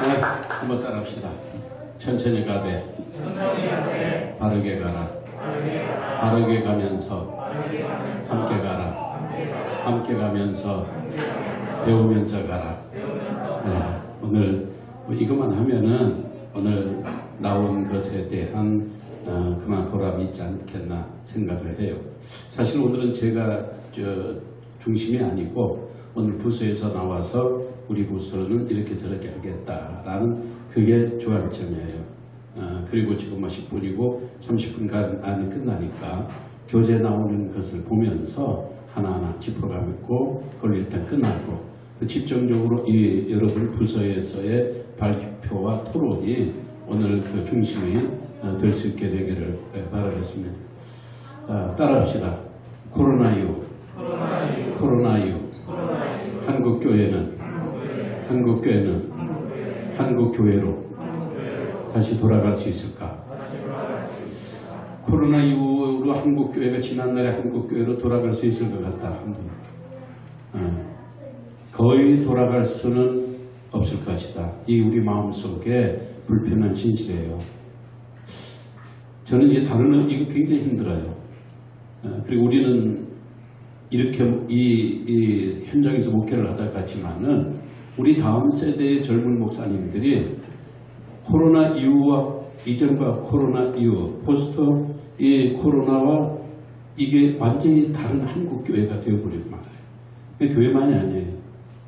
네, 한번 따라합시다. 천천히 가되 바르게 가라. 바르게 가면서 함께 가라. 함께 가면서 배우면서 가라. 네, 오늘 이것만 하면은 오늘 나온 것에 대한 그만 보람이 있지 않겠나 생각을 해요. 사실 오늘은 제가 중심이 아니고 오늘 부서에서 나와서 우리 부서는 이렇게 저렇게 하겠다라는 그게 주안점이에요. 그리고 지금 10분이고 30분간 안에 끝나니까 교재 나오는 것을 보면서 하나하나 짚어가고 그걸 일단 끝나고 집중적으로 이 여러분 부서에서의 발표와 토론이 오늘 그 중심이 될 수 있게 되기를 바라겠습니다. 따라합시다. 코로나19 한국교회는 한국교회로 다시 돌아갈 수 있을까? 코로나 이후로 한국교회가 지난날의 한국교회로 돌아갈 수 있을 것 같다. 거의 돌아갈 수는 없을 것이다. 이 우리 마음속에 불편한 진실이에요. 저는 이제 다루는 이거 굉장히 힘들어요. 그리고 우리는 이렇게 이 현장에서 목회를 하다 갔지만은 우리 다음 세대의 젊은 목사님들이 코로나 이후와 이전과 코로나 이후 포스트 이 코로나와 이게 완전히 다른 한국 교회가 되어버리고 말아요. 교회만이 아니에요.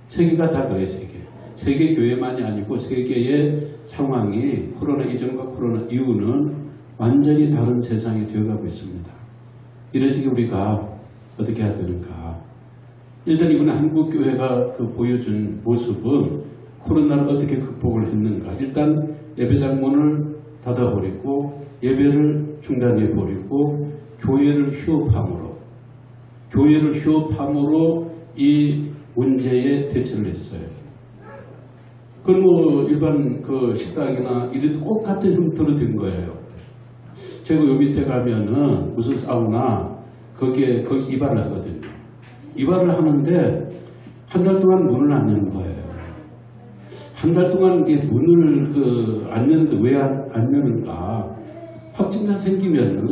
세계가 다 그래요. 세계 교회만이 아니고 세계의 상황이 코로나 이전과 코로나 이후는 완전히 다른 세상이 되어가고 있습니다. 이러시기 우리가 어떻게 해야 되는가? 일단 이번에 한국교회가 보여준 모습은 코로나를 어떻게 극복을 했는가? 일단 예배당 문을 닫아버리고 예배를 중단해버리고 교회를 휴업함으로 이 문제에 대처를 했어요. 그건 뭐 일반 식당이나 이런 똑같은 형태로 된 거예요. 제가 요 밑에 가면은 무슨 사우나 거기서 이발을 하거든요. 이발을 하는데 한 달 동안 문을 안 여는 거예요. 한 달 동안 이게 문을 안 여는데 왜 안 여는가? 확진자 생기면은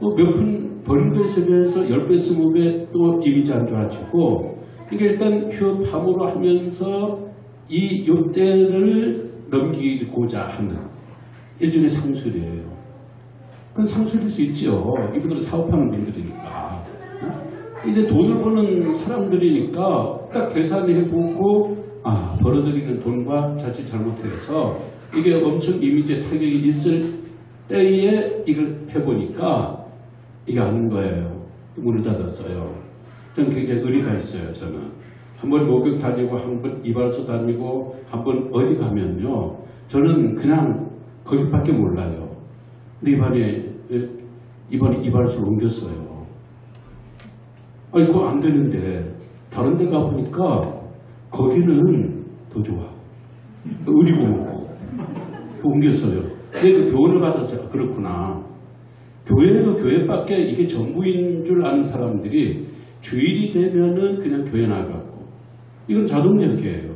몇 푼 버는 거에 비해서 10배, 20배 또 이미지 안 좋아지고 이게 일단 휴업함으로 하면서 이 요때를 넘기고자 하는 일종의 상술이에요. 그건 상술일 수 있죠. 이분들은 사업하는 분들이니까. 이제 돈을 버는 사람들이니까 딱 계산해보고 벌어들이는 돈과 자칫 잘못해서 이게 엄청 이미지에 타격이 있을 때에 이걸 해보니까 이게 아닌 거예요. 문을 닫았어요. 저는 굉장히 의리가 있어요. 저는 한번 목욕 다니고 한번 이발소 다니고 한번 어디 가면요. 저는 그냥 거기밖에 몰라요. 근데 이번에 이발소를 옮겼어요. 그거 안 되는데 다른 데 가보니까 거기는 더 좋아. 의리고 먹고 옮겼어요. 근데 그 교훈을 받았어요. 그렇구나. 교회도 교회밖에 이게 전부인 줄 아는 사람들이 주일이 되면은 그냥 교회 나가고 이건 자동적이에요.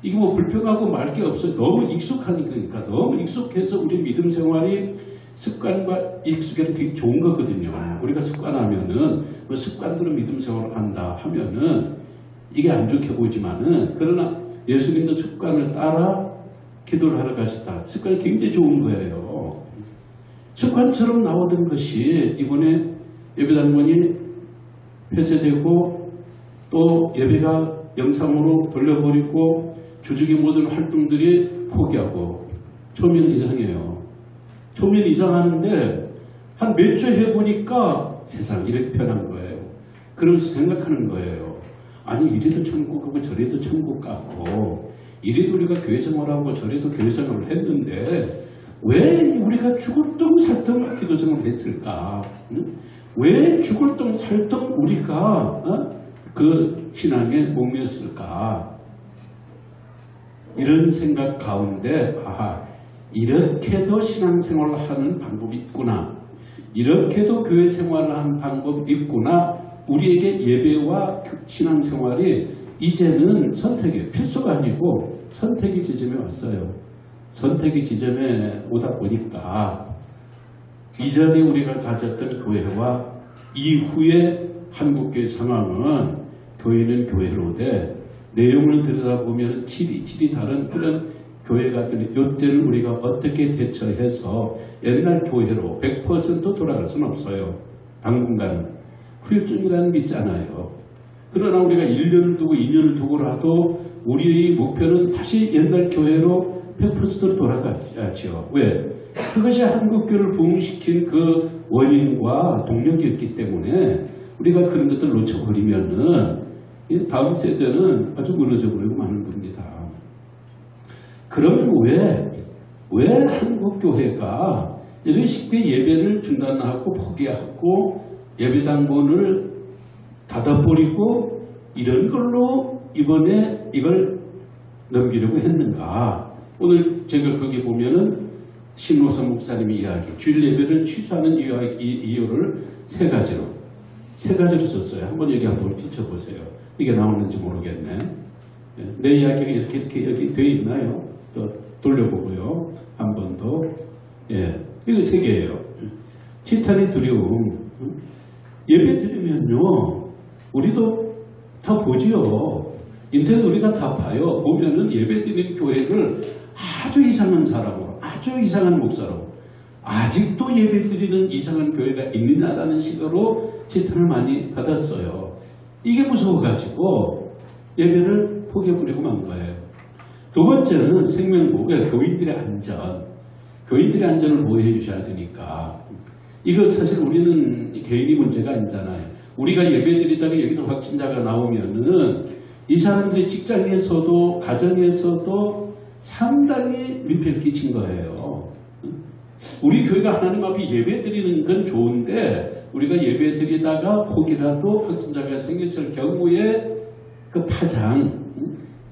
이게 뭐 불평하고 말 게 없어요. 너무 익숙하니까 너무 익숙해서 우리 믿음 생활이 습관과 익숙해도 되게 좋은 거거든요. 우리가 습관하면은 습관대로 믿음 생활을 한다 하면은 이게 안 좋게 보이지만은 그러나 예수님도 습관을 따라 기도를 하러 가셨다. 습관이 굉장히 좋은 거예요. 습관처럼 나오던 것이 이번에 예배당문이 폐쇄되고 또 예배가 영상으로 돌려버리고 주중의 모든 활동들이 포기하고 처음에는 이상해요. 처음에는 이상하는데 한 몇 주 해보니까 세상 이렇게 변한 거예요. 그러면서 생각하는 거예요. 아니 이래도 천국하고 저래도 천국 같고 이래도 우리가 교회 생활하고 저래도 교회 생활을 했는데 왜 우리가 죽을똥 살똥 기도 생활을 했을까? 응? 왜 죽을똥 살똥 우리가 그 신앙에 목매었을까? 이런 생각 가운데 이렇게도 신앙생활을 하는 방법이 있구나. 이렇게도 교회 생활을 하는 방법이 있구나. 우리에게 예배와 신앙생활이 이제는 선택이 필수가 아니고 선택의 지점에 왔어요. 선택의 지점에 오다 보니까 이전에 우리가 가졌던 교회와 이후의 한국교회 상황은 교회는 교회로 돼 내용을 들여다보면 질이 다른 그런 교회가 되는 이때는 우리가 어떻게 대처해서 옛날 교회로 100% 돌아갈 수는 없어요. 당분간 후유증이라는 게 있잖아요. 그러나 우리가 1년을 두고 2년을 두고라도 우리의 목표는 다시 옛날 교회로 100%로 돌아가야죠. 왜? 그것이 한국교회를 부흥시킨 그 원인과 동력이었기 때문에 우리가 그런 것들을 놓쳐버리면은 다음 세대는 아주 무너져 버리고 마는 겁니다. 그러면 왜 한국교회가 이렇게 쉽게 예배를 중단하고 포기하고 예배당번을 닫아버리고 이런 걸로 이번에 이걸 넘기려고 했는가? 오늘 제가 거기 보면은 신호선 목사님의 이야기, 주일 예배를 취소하는 이유를 세 가지로 썼어요. 한번 여기 한번 비춰보세요. 이게 나오는지 모르겠네. 내 이야기가 이렇게 여기 돼 있나요? 또 돌려보고요. 한 번 더. 예, 이거 세 개예요. 치탄의 두려움. 예배 드리면요, 우리도 다 보지요. 인터넷 우리가 다 봐요. 보면은 예배 드리는 교회를 아주 이상한 사람으로, 아주 이상한 목사로, 아직도 예배 드리는 이상한 교회가 있느냐라는 식으로 지탄을 많이 받았어요. 이게 무서워가지고 예배를 포기해버리고 만 거예요. 두 번째는 생명보호, 교인들의 안전. 교인들의 안전을 보호해 주셔야 되니까. 이거 사실 우리는 개인이 문제가 아니잖아요. 우리가 예배 드리다가 여기서 확진자가 나오면은 이 사람들이 직장에서도 가정에서도 상당히 민폐를 끼친 거예요. 우리 교회가 하나님 앞에 예배 드리는 건 좋은데 우리가 예배 드리다가 혹이라도 확진자가 생겼을 경우에 그 파장,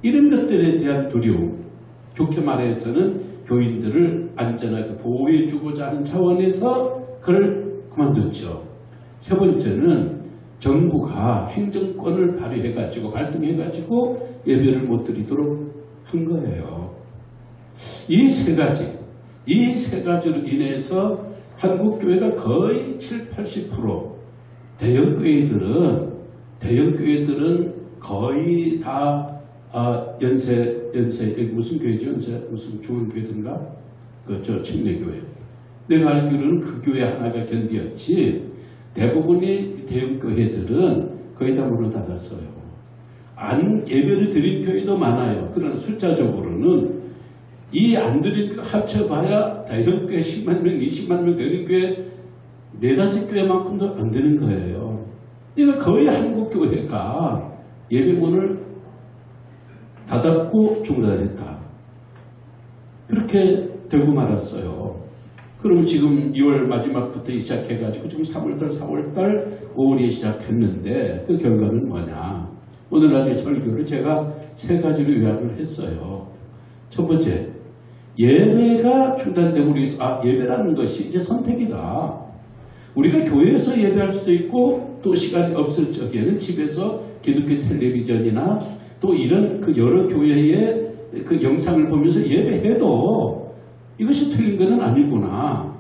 이런 것들에 대한 두려움, 좋게 말해서는 교인들을 안전하게 보호해 주고자 하는 차원에서 그걸 그만뒀죠. 세 번째는 정부가 행정권을 발동해가지고 예배를 못 드리도록 한 거예요. 이 세 가지로 인해서 한국교회가 거의 70~80% 대형교회들은 거의 다 연세 무슨 교회죠? 무슨 중앙교회든가? 저 침례교회. 내가 알기로는 그 교회 하나가 견디었지 대부분의 대형교회들은 거의 다 문을 닫았어요. 예배를 드린 교회도 많아요. 그러나 숫자적으로는 이 안 드린 거 합쳐봐야 대형교회 10만 명, 20만 명 되는 교회 4~5교회만큼도 안 되는 거예요. 이거 거의 한국교회가 예배문을 닫았고 중단했다. 그렇게 되고 말았어요. 그럼 지금 2월 마지막부터 시작해가지고 지금 3월달, 4월달, 5월에 시작했는데 그 결과는 뭐냐. 오늘 낮에 설교를 제가 세 가지로 요약을 했어요. 첫 번째, 예배가 중단되고 예배라는 것이 이제 선택이다. 우리가 교회에서 예배할 수도 있고 또 시간이 없을 적에는 집에서 기독교 텔레비전이나 또 이런 그 여러 교회의 그 영상을 보면서 예배해도 이것이 틀린 것은 아니구나.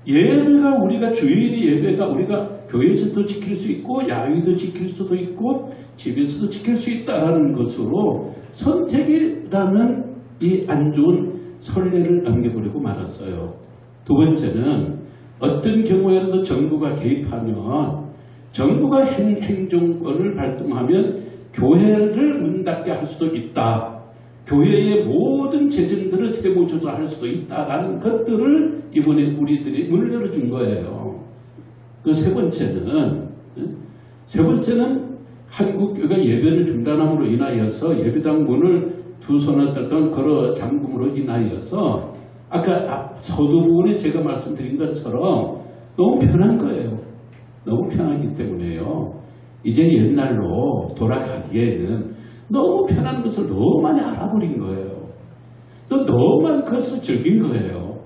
예배가 우리가 주일이 예배가 우리가 교회에서도 지킬 수 있고 야외도 지킬 수도 있고 집에서도 지킬 수 있다는 것으로 선택이라는 이 안 좋은 선례를 남겨버리고 말았어요. 두 번째는 어떤 경우에도 정부가 개입하면 정부가 행정권을 발동하면 교회를 문 닫게 할 수도 있다. 교회의 모든 재정들을 세무 조사할 수도 있다라는 것들을 이번에 우리들이 문을 열어준 거예요. 그 세 번째는 한국교회가 예배를 중단함으로 인하여서 예배당 문을 두 손을 떨던 걸어 잠금으로 인하여서 아까 서두 부분에 제가 말씀드린 것처럼 너무 편한 거예요. 너무 편하기 때문에요. 이제 옛날로 돌아가기에는 너무 편한 것을 너무 많이 알아버린 거예요. 또 너무 많은 것을 즐긴 거예요.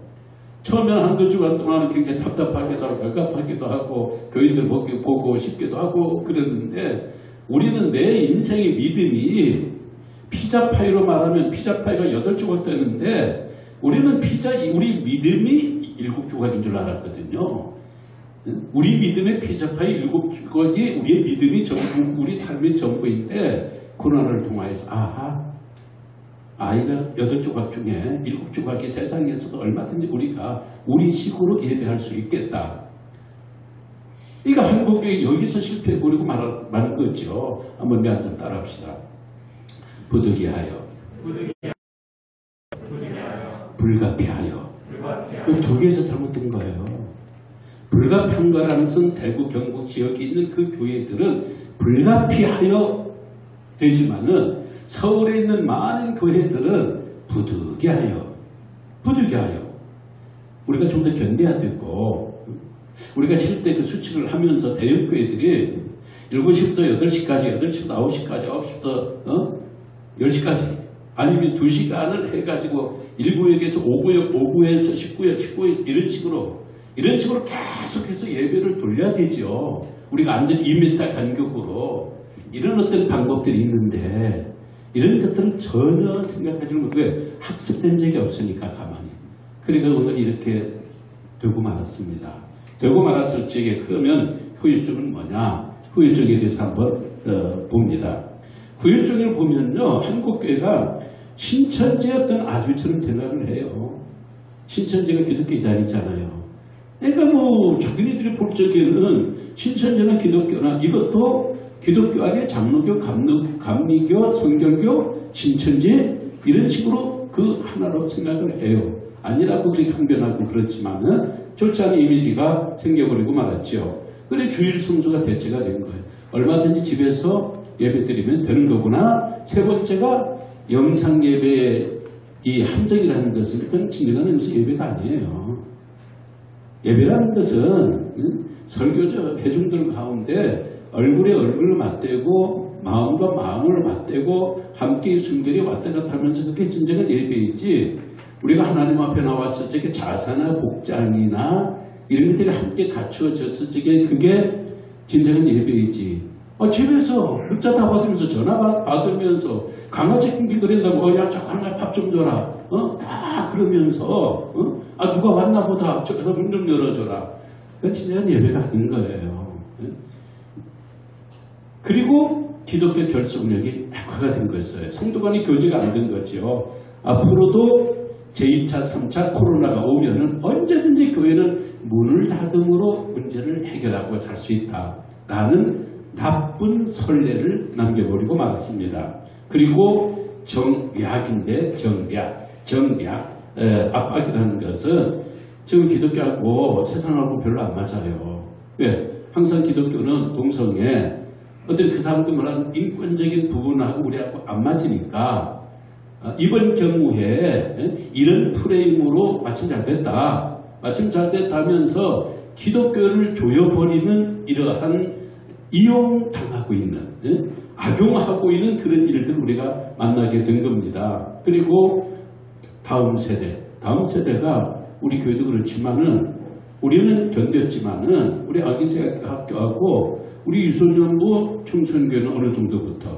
처음에는 한두 주간 동안은 굉장히 답답하기도 하고 갑갑하기도 하고 교인들 보고 싶기도 하고 그랬는데 우리는 내 인생의 믿음이 피자파이로 말하면 피자파이가 8조각 되는데 우리는 우리 믿음이 7조각인 줄 알았거든요. 우리 믿음의 피자파이 7조각이 우리의 믿음이 전부, 우리 삶의 전부인데 고난을 통하여서 아이가 8조각 중에 7조각이 세상에서도 얼마든지 우리가 우리 식으로 예배할 수 있겠다. 이거 한국교회 여기서 실패해버리고 말한 거죠. 한번 내한테 따라합시다. 부득이하여 불가피하여 두 개에서 잘못된 거예요. 불가피한 거라는 것은 대구 경북 지역에 있는 그 교회들은 불가피하여 되지만은 서울에 있는 많은 교회들은 부득이하여 우리가 좀 더 견뎌야 되고 우리가 실제 그 수칙을 하면서 대형교회들이 7시부터 8시까지 8시부터 9시까지 9시부터 10시까지 아니면 2시간을 해가지고 1구역에서 5구역 5구에서 10구역 19구역 이런 식으로 계속해서 예배를 돌려야 되죠. 우리가 완전 2m 간격으로 이런 어떤 방법들이 있는데 이런 것들은 전혀 생각하지 못하고 학습된 적이 없으니까 가만히. 그러니까 오늘 이렇게 되고 말았습니다. 되고 말았을 적에 그러면 후유증은 뭐냐? 후유증에 대해서 한번 봅니다. 후유증을 보면요. 한국교회가 신천지의 어떤 아주처럼 생각을 해요. 신천지가 기독교 이단이잖아요. 그러니까 뭐 자기네들이 볼 적에는 신천지나 기독교나 이것도 기독교 안에 장로교, 감리교, 성결교, 신천지 이런 식으로 그 하나로 생각을 해요. 아니라고 그렇게 항변하고 그렇지만은 좋지 않은 이미지가 생겨버리고 말았죠. 그래 주일 성수가 대체가 된 거예요. 얼마든지 집에서 예배드리면 되는 거구나. 세 번째가 영상 예배의 이 함정이라는 것은 그건 진정한 의미에서 예배가 아니에요. 예배라는 것은 설교자 회중들 가운데 얼굴에 얼굴을 맞대고 마음과 마음을 맞대고 함께 순결히 왔다 갔다 하면서 그게 진정한 예배이지 우리가 하나님 앞에 나왔을 적에 자사나 복장이나 이런 것들이 함께 갖추어졌을 적에 그게 진정한 예배이지 집에서 문자 다 받으면서 전화 받으면서 강아지 킹기 그린다고 야 저 강아지 밥 좀 줘라 다 그러면서 누가 왔나 보다 저기서 문 좀 열어줘라 그건 진정한 예배가 아닌 거예요. 그리고 기독교 결속력이 약화가 된 거였어요. 성도 간의 교제가 안 된 거죠. 앞으로도 제2차, 3차 코로나가 오면은 언제든지 교회는 문을 닫음으로 문제를 해결하고 잘 수 있다라는 나쁜 선례를 남겨버리고 말았습니다. 그리고 정약인데 정약 압박이라는 것은 지금 기독교하고 세상하고 별로 안 맞아요. 왜? 항상 기독교는 동성애 어떤 그 사람들 말하는 인권적인 부분하고 우리하고 안 맞으니까 이번 경우에 이런 프레임으로 마침 잘 됐다. 마침 잘 됐다면서 기독교를 조여버리는 이러한 이용당하고 있는 악용하고 있는 그런 일들을 우리가 만나게 된 겁니다. 그리고 다음 세대가 우리 교회도 그렇지만은 우리는 견뎠지만은 우리 아기학교하고 우리 유소년부 청소년교회는 어느 정도부터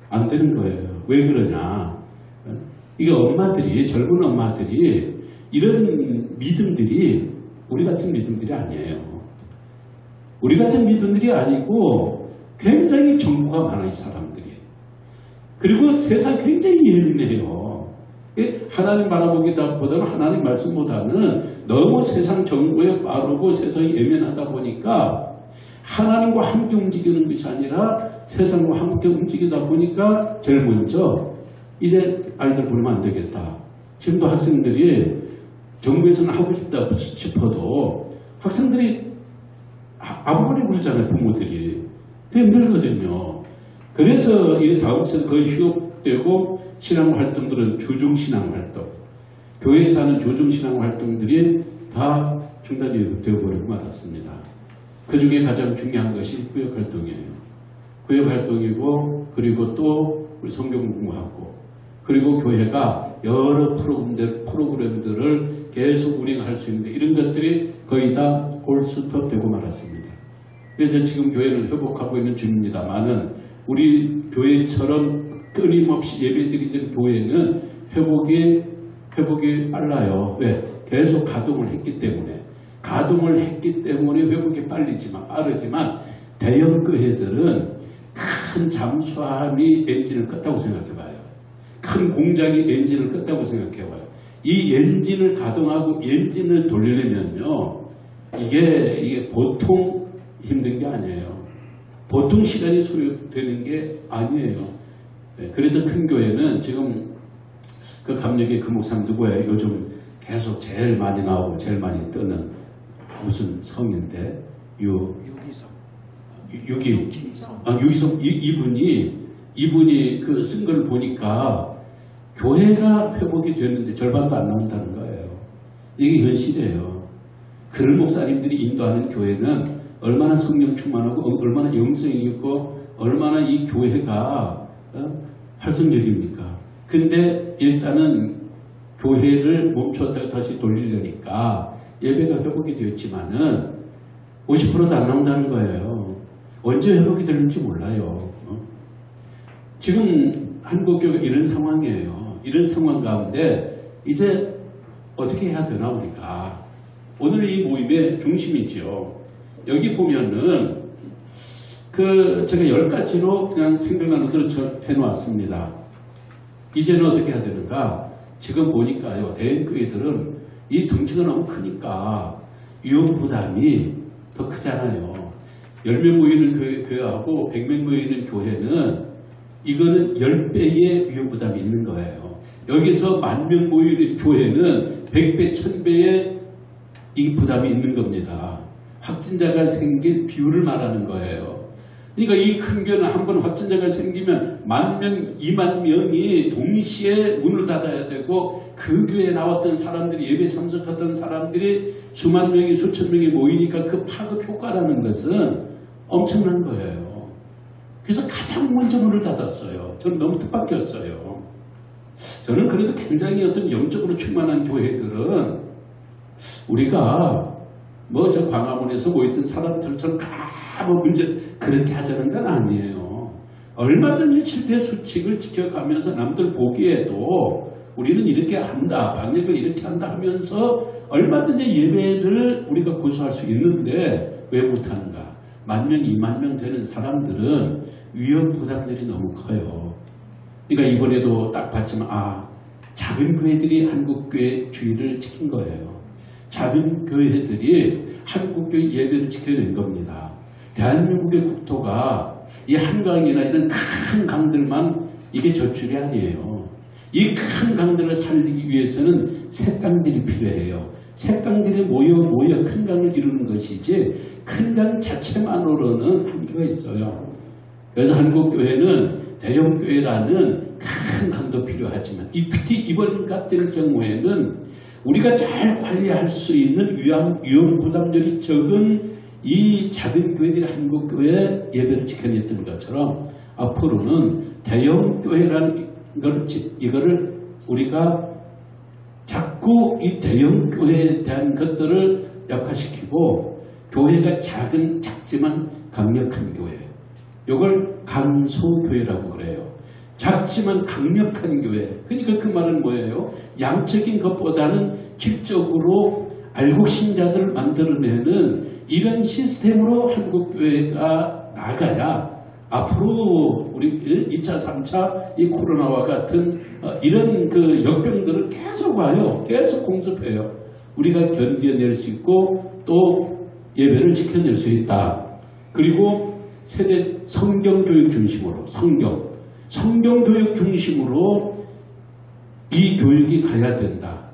안 되는 거예요. 왜 그러냐? 이게 엄마들이 젊은 엄마들이 이런 믿음들이 우리 같은 믿음들이 아니에요. 우리 같은 믿음들이 아니고 굉장히 정보가 많아요. 사람들이. 그리고 세상 굉장히 예민해요. 하나님 바라보기보다는 하나님 말씀보다는 너무 세상 정보에 빠르고 세상이 예민하다 보니까 하나님과 함께 움직이는 것이 아니라 세상과 함께 움직이다 보니까 제일 먼저 이제 아이들 보내면 안 되겠다. 지금도 학생들이 정부에서는 하고 싶다 싶어도 학생들이 아무리 그러잖아요. 부모들이. 되게 힘들거든요. 그래서 이 다음 세대 거의 휴업되고 신앙활동들은 주중신앙활동, 교회에서 하는 주중신앙활동들이 다 중단이 되어버리고 말았습니다. 그 중에 가장 중요한 것이 구역활동이에요. 구역활동이고 그리고 또 우리 성경 공부하고 그리고 교회가 여러 프로그램들을 계속 운행할 수 있는데 이런 것들이 거의 다 골스톱되고 말았습니다. 그래서 지금 교회는 회복하고 있는 중입니다만은 우리 교회처럼 끊임없이 예배드리던 교회는 회복이 빨라요. 왜? 계속 가동을 했기 때문에. 가동을 했기 때문에 회복이 빠르지만 대형 교회들은 큰 잠수함이 엔진을 껐다고 생각해봐요. 큰 공장이 엔진을 껐다고 생각해봐요. 이 엔진을 가동하고 엔진을 돌리려면요, 이게 보통 힘든 게 아니에요. 보통 시간이 소요되는 게 아니에요. 그래서 큰 교회는 지금 그 감력의 그 목사님 누구예요? 요즘 계속 제일 많이 나오고 제일 많이 뜨는 무슨 성인데 유기성 이분이 그 쓴 걸 보니까 교회가 회복이 되는데 절반도 안 나온다는 거예요. 이게 현실이에요. 그런 목사님들이 인도하는 교회는 얼마나 성령 충만하고 얼마나 영성이 있고 얼마나 이 교회가 활성적입니까? 근데 일단은 교회를 멈췄다가 다시 돌리려니까 예배가 회복이 되었지만은 50%도 안 나온다는 거예요. 언제 회복이 되는지 몰라요. 지금 한국교회가 이런 상황이에요. 이런 상황 가운데 이제 어떻게 해야 되나 우리가. 오늘 이 모임의 중심이죠. 여기 보면은 제가 10가지로 그냥 생각나는 그런 해놓았습니다. 이제는 어떻게 해야 되는가? 지금 보니까요, 대형교회들은 이 덩치가 너무 크니까 위험 부담이 더 크잖아요. 10명 모이는 교회하고 100명 모이는 교회는 이거는 10배의 위험 부담이 있는 거예요. 여기서 10,000명 모이는 교회는 100배, 1000배의 이 부담이 있는 겁니다. 확진자가 생길 비율을 말하는 거예요. 그러니까 이 큰 교회는 한번 확진자가 생기면 10,000명, 20,000명이 동시에 문을 닫아야 되고 그 교회에 나왔던 사람들이 예배 참석했던 사람들이 수만 명이 수천 명이 모이니까 그 파급 효과라는 것은 엄청난 거예요. 그래서 가장 먼저 문을 닫았어요. 저는 너무 뜻밖이었어요. 저는 그래도 굉장히 어떤 영적으로 충만한 교회들은 우리가 저 광화문에서 모였던 사람들처럼 문제 그렇게 하자는 건 아니에요. 얼마든지 실태 수칙을 지켜가면서 남들 보기에도 우리는 이렇게 한다, 방역을 이렇게 한다 하면서 얼마든지 예배를 우리가 고수할 수 있는데 왜 못하는가? 10,000명, 20,000명 되는 사람들은 위험 부담들이 너무 커요. 그러니까 이번에도 딱 봤지만 작은 교회들이 한국교회 주의를 지킨 거예요. 작은 교회들이 한국교회 예배를 지켜낸 겁니다. 대한민국의 국토가 이 한강이나 이런 큰 강들만 이게 젖줄이 아니에요. 이 큰 강들을 살리기 위해서는 샛강들이 필요해요. 샛강들이 모여 큰 강을 이루는 것이지 큰 강 자체만으로는 한계가 있어요. 그래서 한국교회는 대형교회라는 큰 강도 필요하지만 특히 이번 같은 경우에는 우리가 잘 관리할 수 있는 위험 부담률이 적은 이 작은 교회들이 한국교회 예배를 지켜냈던 것처럼 앞으로는 대형교회라는 이거를 우리가 자꾸 이 대형교회에 대한 것들을 약화시키고 교회가 작지만 강력한 교회, 이걸 강소교회라고 그래요. 작지만 강력한 교회. 그러니까 그 말은 뭐예요? 양적인 것보다는 질적으로 알곡신자들을 만들어내는 이런 시스템으로 한국교회가 나가야 앞으로 우리 2차, 3차 이 코로나와 같은 이런 그 역병들을 계속 와요. 계속 공습해요. 우리가 견뎌낼 수 있고 또 예배를 지켜낼 수 있다. 그리고 세대 성경교육 중심으로 성경교육 중심으로 이 교육이 가야 된다.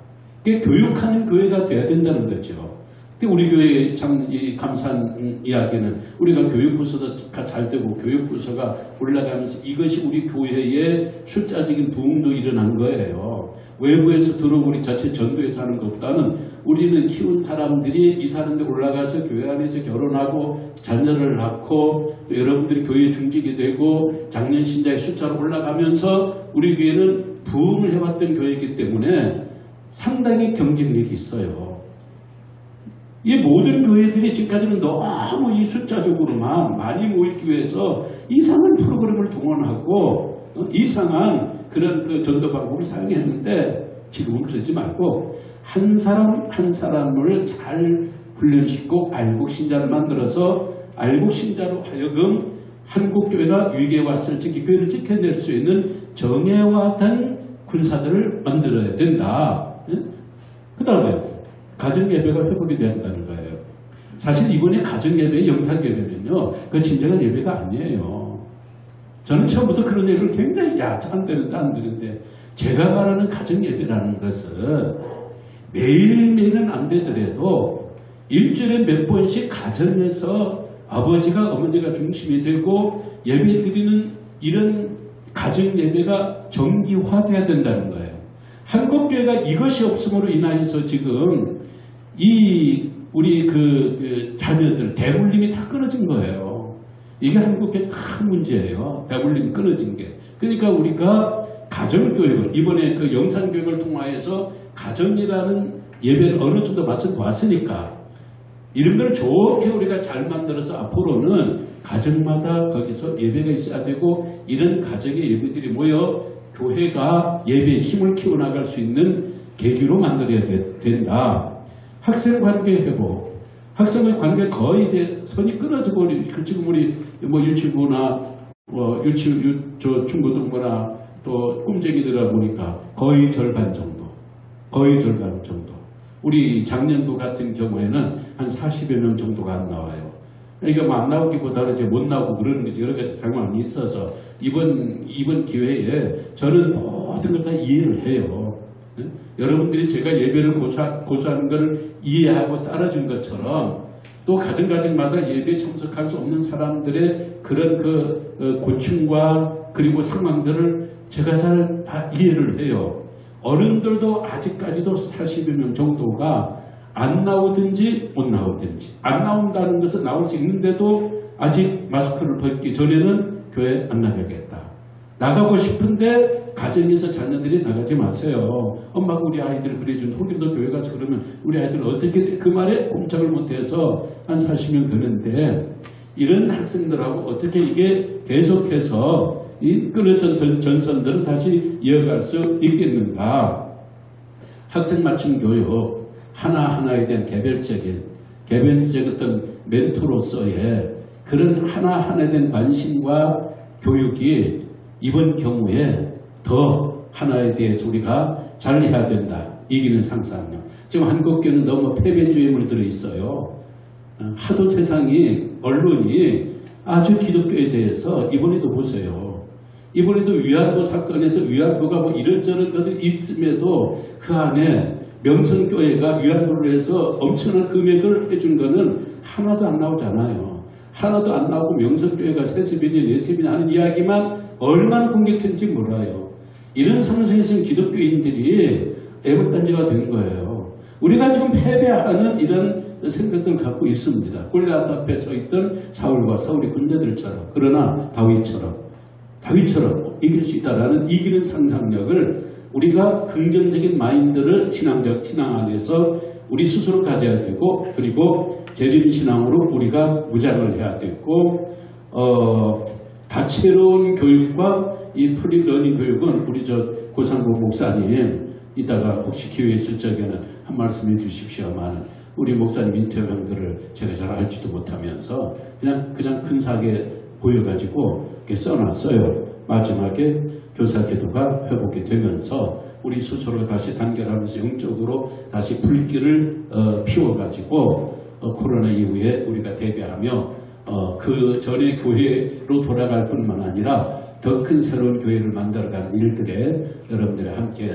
이게 교육하는 교회가 돼야 된다는 거죠. 우리 교회의 참 감사한 이야기는 우리가 교육부서가 잘 되고 교육부서가 올라가면서 이것이 우리 교회의 숫자적인 부흥도 일어난 거예요. 외부에서 들어오고 우리 자체 전도에서 하는 것보다는 우리는 키운 사람들이 이 사람들 올라가서 교회 안에서 결혼하고 자녀를 낳고 또 여러분들이 교회에 중직이 되고 장년 신자의 숫자로 올라가면서 우리 교회는 부흥을 해왔던 교회이기 때문에 상당히 경쟁력이 있어요. 이 모든 교회들이 지금까지는 너무 이 숫자적으로만 많이 모이기 위해서 이상한 프로그램을 동원하고 이상한 그런 그 전도 방법을 사용했는데 지금은 그러지 말고 한 사람 한 사람을 잘 훈련시키고 알곡 신자를 만들어서 알곡 신자로 하여금 한국교회가 위기에 왔을 때 이 교회를 지켜낼 수 있는 정예화된 군사들을 만들어야 된다. 그 다음에 가정예배가 회복이 된다는 거예요. 사실 이번에 가정예배, 영상예배는요, 그 진정한 예배가 아니에요. 저는 처음부터 그런 얘기를 굉장히 안 되는데 제가 말하는 가정예배라는 것은 매일매일은 안 되더라도 일주일에 몇 번씩 가정에서 아버지가 어머니가 중심이 되고 예배 드리는 이런 가정예배가 정기화돼야 된다는 거예요. 한국교회가 이것이 없음으로 인하여서 지금 우리 그 자녀들 대물림이 다 끊어진 거예요. 이게 한국교회 큰 문제예요. 대물림이 끊어진 게. 그러니까 우리가 가정교육을 이번에 그 영상교육을 통하여서 가정이라는 예배를 어느 정도 맛을 봤으니까 이런 걸 좋게 우리가 잘 만들어서 앞으로는 가정마다 거기서 예배가 있어야 되고 이런 가정의 예배들이 모여 교회가 예배의 힘을 키워나갈 수 있는 계기로 만들어야 된다. 학생 관계 회복. 학생의 관계 거의 이제 선이 끊어지고 지금 우리 뭐 유치부나 중고등부나 또 꿈쟁이들아 보니까 거의 절반 정도. 우리 작년도 같은 경우에는 한 40여 명 정도가 안 나와요. 그러니까 뭐 안 나오기보다는 이제 못 나오고 그러는 거지. 여러 가지 상황이 있어서 이번 기회에 저는 모든 걸 다 이해를 해요. 여러분들이 제가 예배를 고수하는 것을 이해하고 따라준 것처럼 또 가정마다 예배에 참석할 수 없는 사람들의 그런 그 고충과 그리고 상황들을 제가 잘 다 이해를 해요. 어른들도 아직까지도 40여 명 정도가 안 나오든지 못 나오든지 안 나온다는 것은 나올 수 있는데도 아직 마스크를 벗기 전에는 교회 안 나가겠다. 나가고 싶은데 가정에서 자녀들이 나가지 마세요. 엄마가 우리 아이들을 그래준 우리도 교회 가서 그러면 우리 아이들은 어떻게 그 말에 꼼짝을 못해서 한 40명 되는데 이런 학생들하고 어떻게 이게 계속해서 이 끊어진 전선들을 다시 이어갈 수 있겠는가. 학생 맞춤 교육 하나하나에 대한 개별적인 어떤 멘토로서의 그런 하나하나에 대한 관심과 교육이 이번 경우에 더 하나에 대해서 우리가 잘해야 된다. 이기는 상상력. 지금 한국교회는 너무 패배주의에 물들어 있어요. 하도 세상이 언론이 아주 기독교에 대해서 이번에도 보세요. 이번에도 위안부 사건에서 위안부가 뭐 이런저런 것들이 있음에도 그 안에 명성교회가 위안부를 해서 엄청난 금액을 해준 거는 하나도 안 나오잖아요. 하나도 안 나오고 명성교회가 세습이니 내습이니 하는 이야기만 얼마나 공격했는지 몰라요. 이런 상승에서 기독교인들이 애국단지가 된 거예요. 우리가 지금 패배하는 이런 생각들을 갖고 있습니다. 골리앗 앞에 서 있던 사울이 군대들처럼 그러나 다윗처럼 이길 수 있다라는 이기는 상상력을 우리가 긍정적인 마인드를 신앙 안에서 우리 스스로 가져야 되고 그리고 재림신앙으로 우리가 무장을 해야 되고 다채로운 교육과 이 프리러닝 교육은 우리 고상보 목사님 이따가 혹시 기회 있을 적에는 한 말씀 해주십시오만 우리 목사님 인터뷰들을 제가 잘 알지도 못하면서 그냥 근사하게 보여가지고 이렇게 써놨어요. 마지막에 교사 기도가 회복이 되면서 우리 스스로 다시 단결하면서 영적으로 다시 불길을 피워가지고 코로나 이후에 우리가 대비하며 그 전에 교회로 돌아갈 뿐만 아니라 더 큰 새로운 교회를 만들어가는 일들에 여러분들이 함께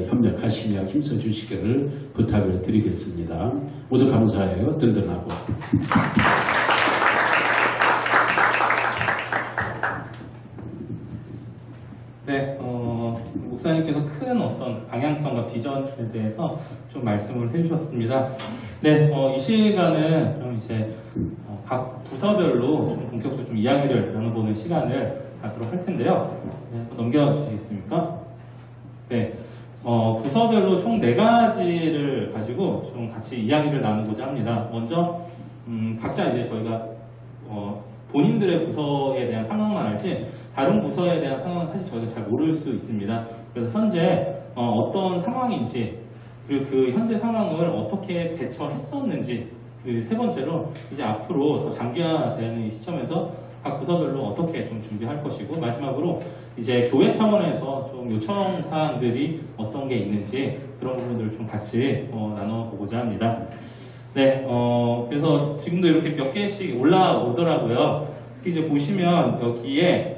협력하시며 힘써주시기를 부탁을 드리겠습니다. 모두 감사해요. 든든하고. 네, 목사님께서 큰 어떤 방향성과 비전에 대해서 좀 말씀을 해주셨습니다. 네, 이 시간은 그럼 이제 각 부서별로 좀 본격적으로 좀 이야기를 나눠보는 시간을 갖도록 할 텐데요. 네, 넘겨주시겠습니까? 네, 부서별로 총 4가지를 가지고 좀 같이 이야기를 나누고자 합니다. 먼저 각자 이제 저희가 본인들의 부서에 대한 상황만 알지 다른 부서에 대한 상황은 사실 저희가 잘 모를 수 있습니다. 그래서 현재 어떤 상황인지 그리고 그 현재 상황을 어떻게 대처했었는지 그 세 번째로 이제 앞으로 더 장기화되는 이 시점에서 각 부서별로 어떻게 좀 준비할 것이고 마지막으로 이제 교회 차원에서 좀 요청 사항들이 어떤 게 있는지 그런 부분들을 좀 같이 나눠보고자 합니다. 네, 그래서 지금도 이렇게 몇 개씩 올라오더라고요. 특히 이제 보시면 여기에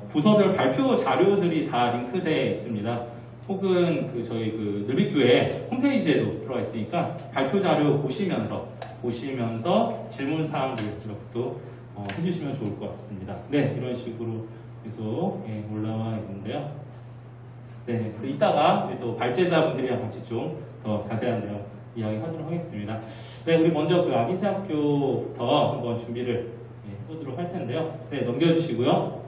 부서별 발표 자료들이 다 링크되어 있습니다. 혹은 저희 늘빛교회 홈페이지에도 들어가 있으니까 발표 자료 보시면서 질문 사항들 이렇게도 해주시면 좋을 것 같습니다. 네, 이런 식으로 계속 올라와 있는데요. 네, 이따가 또 발제자분들이랑 같이 좀 더 자세한 내용 이야기하도록 하겠습니다. 네, 우리 먼저 아기새학교부터 한번 준비를 해보도록 할 텐데요. 네, 넘겨주시고요.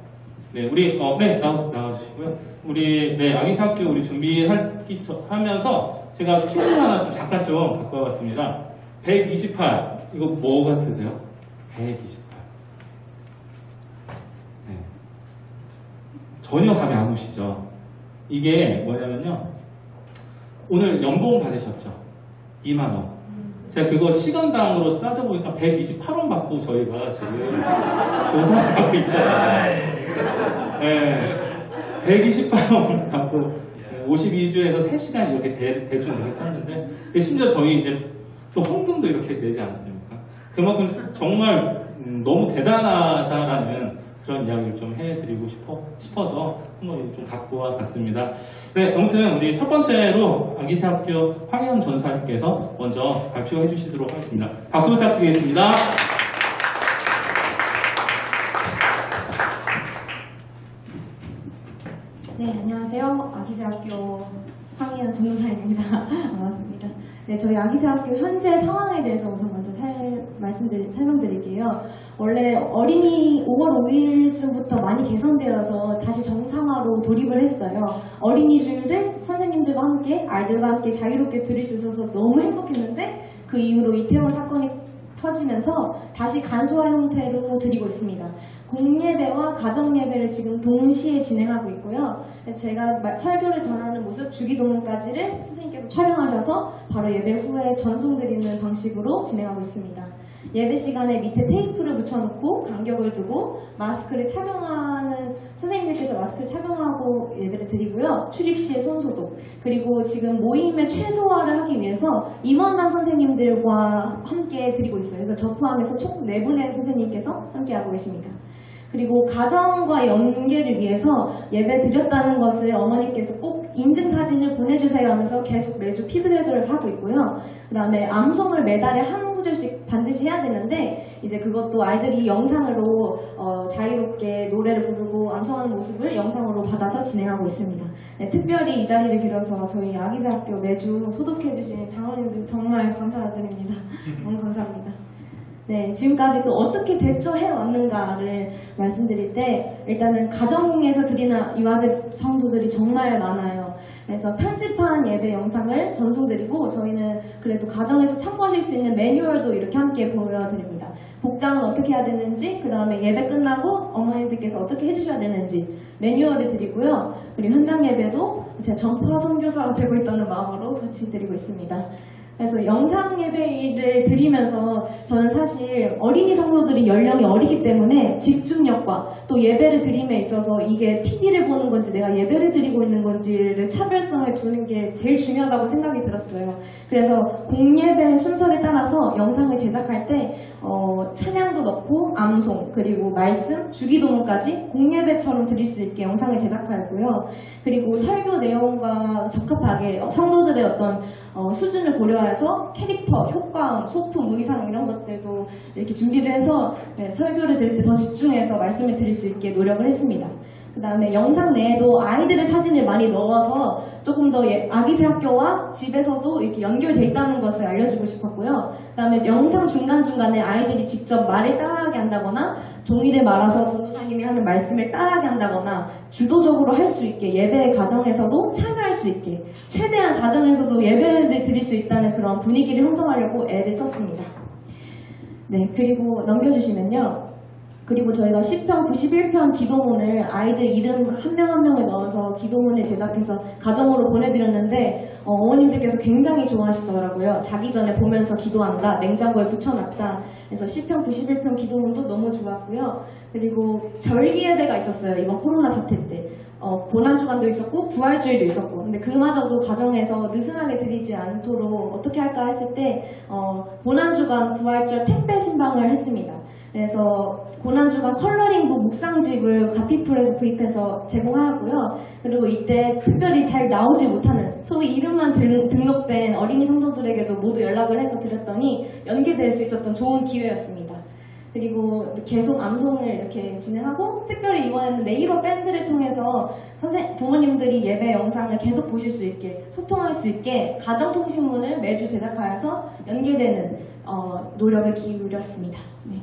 네, 우리 나와주시고요. 우리 아기새학교 우리 준비하면서 제가 퀴즈 하나 좀 잠깐 좀 갖고 와봤습니다. 128 이거 뭐 같으세요? 128. 네. 전혀 감이 안 오시죠? 이게 뭐냐면요. 오늘 연봉 받으셨죠? 2만 원. 제가 그거 시간당으로 따져보니까 128원 받고 저희가 지금 조사하고 있잖아요. 네. 128원 받고 52주에서 3시간 이렇게 대충 이렇게 했는데 심지어 저희 이제 또 헌금도 이렇게 내지 않습니까? 그만큼 정말 너무 대단하다라는 그런 이야기를 좀 해드리고 싶어서 한번 좀 갖고 와봤습니다. 네, 아무튼 우리 첫 번째로 아기새학교 황혜연 전사님께서 먼저 발표해 주시도록 하겠습니다. 박수 부탁드리겠습니다. 네, 안녕하세요. 아기새학교 황혜연 전사입니다. 반갑습니다. 네, 저희 아기새학교 현재 상황에 대해서 우선 먼저 설명드릴게요. 원래 어린이 5월 5일쯤부터 많이 개선되어서 다시 정상화로 돌입을 했어요. 어린이주일을 선생님들과 함께 아이들과 함께 자유롭게 들을 수 있어서 너무 행복했는데 그 이후로 이태원 사건이 터지면서 다시 간소화 형태로 드리고 있습니다. 공예배와 가정예배를 지금 동시에 진행하고 있고요. 제가 설교를 전하는 모습 주기도문까지를 선생님께서 촬영하셔서 바로 예배 후에 전송드리는 방식으로 진행하고 있습니다. 예배 시간에 밑에 테이프를 붙여놓고 간격을 두고 마스크를 착용하는 선생님들께서 마스크를 착용하고 예배를 드리고요. 출입 시에 손소독 그리고 지금 모임의 최소화를 하기 위해서 임원단 선생님들과 함께 드리고 있어요. 그래서 저 포함해서 총 4분의 선생님께서 함께하고 계십니다. 그리고 가정과 연계를 위해서 예배 드렸다는 것을 어머니께서 꼭 인증사진을 보내주세요 하면서 계속 매주 피드백을 하고 있고요. 그 다음에 암송을 매달에 한 구절씩 반드시 해야 되는데 이제 그것도 아이들이 영상으로 자유롭게 노래를 부르고 암송하는 모습을 영상으로 받아서 진행하고 있습니다. 네, 특별히 이 자리를 빌어서 저희 아기새학교 매주 소독해주신 장로님들 정말 감사드립니다. 너무 감사합니다. 네, 지금까지 또 어떻게 대처해왔는가를 말씀드릴 때 일단은 가정에서 드리는 유아들 성도들이 정말 많아요. 그래서 편집한 예배 영상을 전송드리고 저희는 그래도 가정에서 참고하실 수 있는 매뉴얼도 이렇게 함께 보여드립니다. 복장은 어떻게 해야 되는지, 그 다음에 예배 끝나고 어머님들께서 어떻게 해주셔야 되는지 매뉴얼을 드리고요. 그리고 현장 예배도 제 전파 선교사가 되고 있다는 마음으로 같이 드리고 있습니다. 그래서 영상 예배를 드리면서 저는 사실 어린이 성도들이 연령이 어리기 때문에 집중력과 또 예배를 드림에 있어서 이게 TV를 보는 건지 내가 예배를 드리고 있는 건지를 차별성을 두는 게 제일 중요하다고 생각이 들었어요. 그래서 공예배 순서를 따라서 영상을 제작할 때 찬양도 넣고 암송 그리고 말씀, 주기도문까지 공예배처럼 드릴 수 있게 영상을 제작하였고요. 그리고 설교 내용과 적합하게 성도들의 어떤 수준을 고려하여 개발해서 캐릭터, 효과음, 소품, 의상 이런 것들도 이렇게 준비를 해서 설교를 드릴 때 더 집중해서 말씀을 드릴 수 있게 노력을 했습니다. 그 다음에 영상 내에도 아이들의 사진을 많이 넣어서 조금 더 아기새 학교와 집에서도 이렇게 연결되어 있다는 것을 알려주고 싶었고요. 그 다음에 영상 중간중간에 아이들이 직접 말을 따라하게 한다거나 종이를 말아서 전도사님이 하는 말씀을 따라하게 한다거나 주도적으로 할 수 있게 예배 가정에서도 참여할 수 있게 최대한 가정에서도 예배를 드릴 수 있다는 그런 분위기를 형성하려고 애를 썼습니다. 네, 그리고 넘겨주시면요. 그리고 저희가 시편 91편 기도문을 아이들 이름 한 명 한 명을 넣어서 기도문을 제작해서 가정으로 보내드렸는데 어머님들께서 굉장히 좋아하시더라고요. 자기 전에 보면서 기도한다, 냉장고에 붙여놨다. 그래서 시편 91편 기도문도 너무 좋았고요. 그리고 절기 예배가 있었어요. 이번 코로나 사태 때. 고난주간도 있었고 부활주일도 있었고 근데 그마저도 가정에서 느슨하게 드리지 않도록 어떻게 할까 했을 때 고난주간 부활절 택배 신방을 했습니다. 그래서 고난주간 컬러링북 묵상집을 가피풀에서 구입해서 제공하고요. 그리고 이때 특별히 잘 나오지 못하는 소위 이름만 등록된 어린이 성도들에게도 모두 연락을 해서 드렸더니 연계될 수 있었던 좋은 기회였습니다. 그리고 계속 암송을 이렇게 진행하고 특별히 이번에는 네이버 밴드를 통해서 부모님들이 예배 영상을 계속 보실 수 있게 소통할 수 있게 가정통신문을 매주 제작하여서 연계되는 노력을 기울였습니다. 네,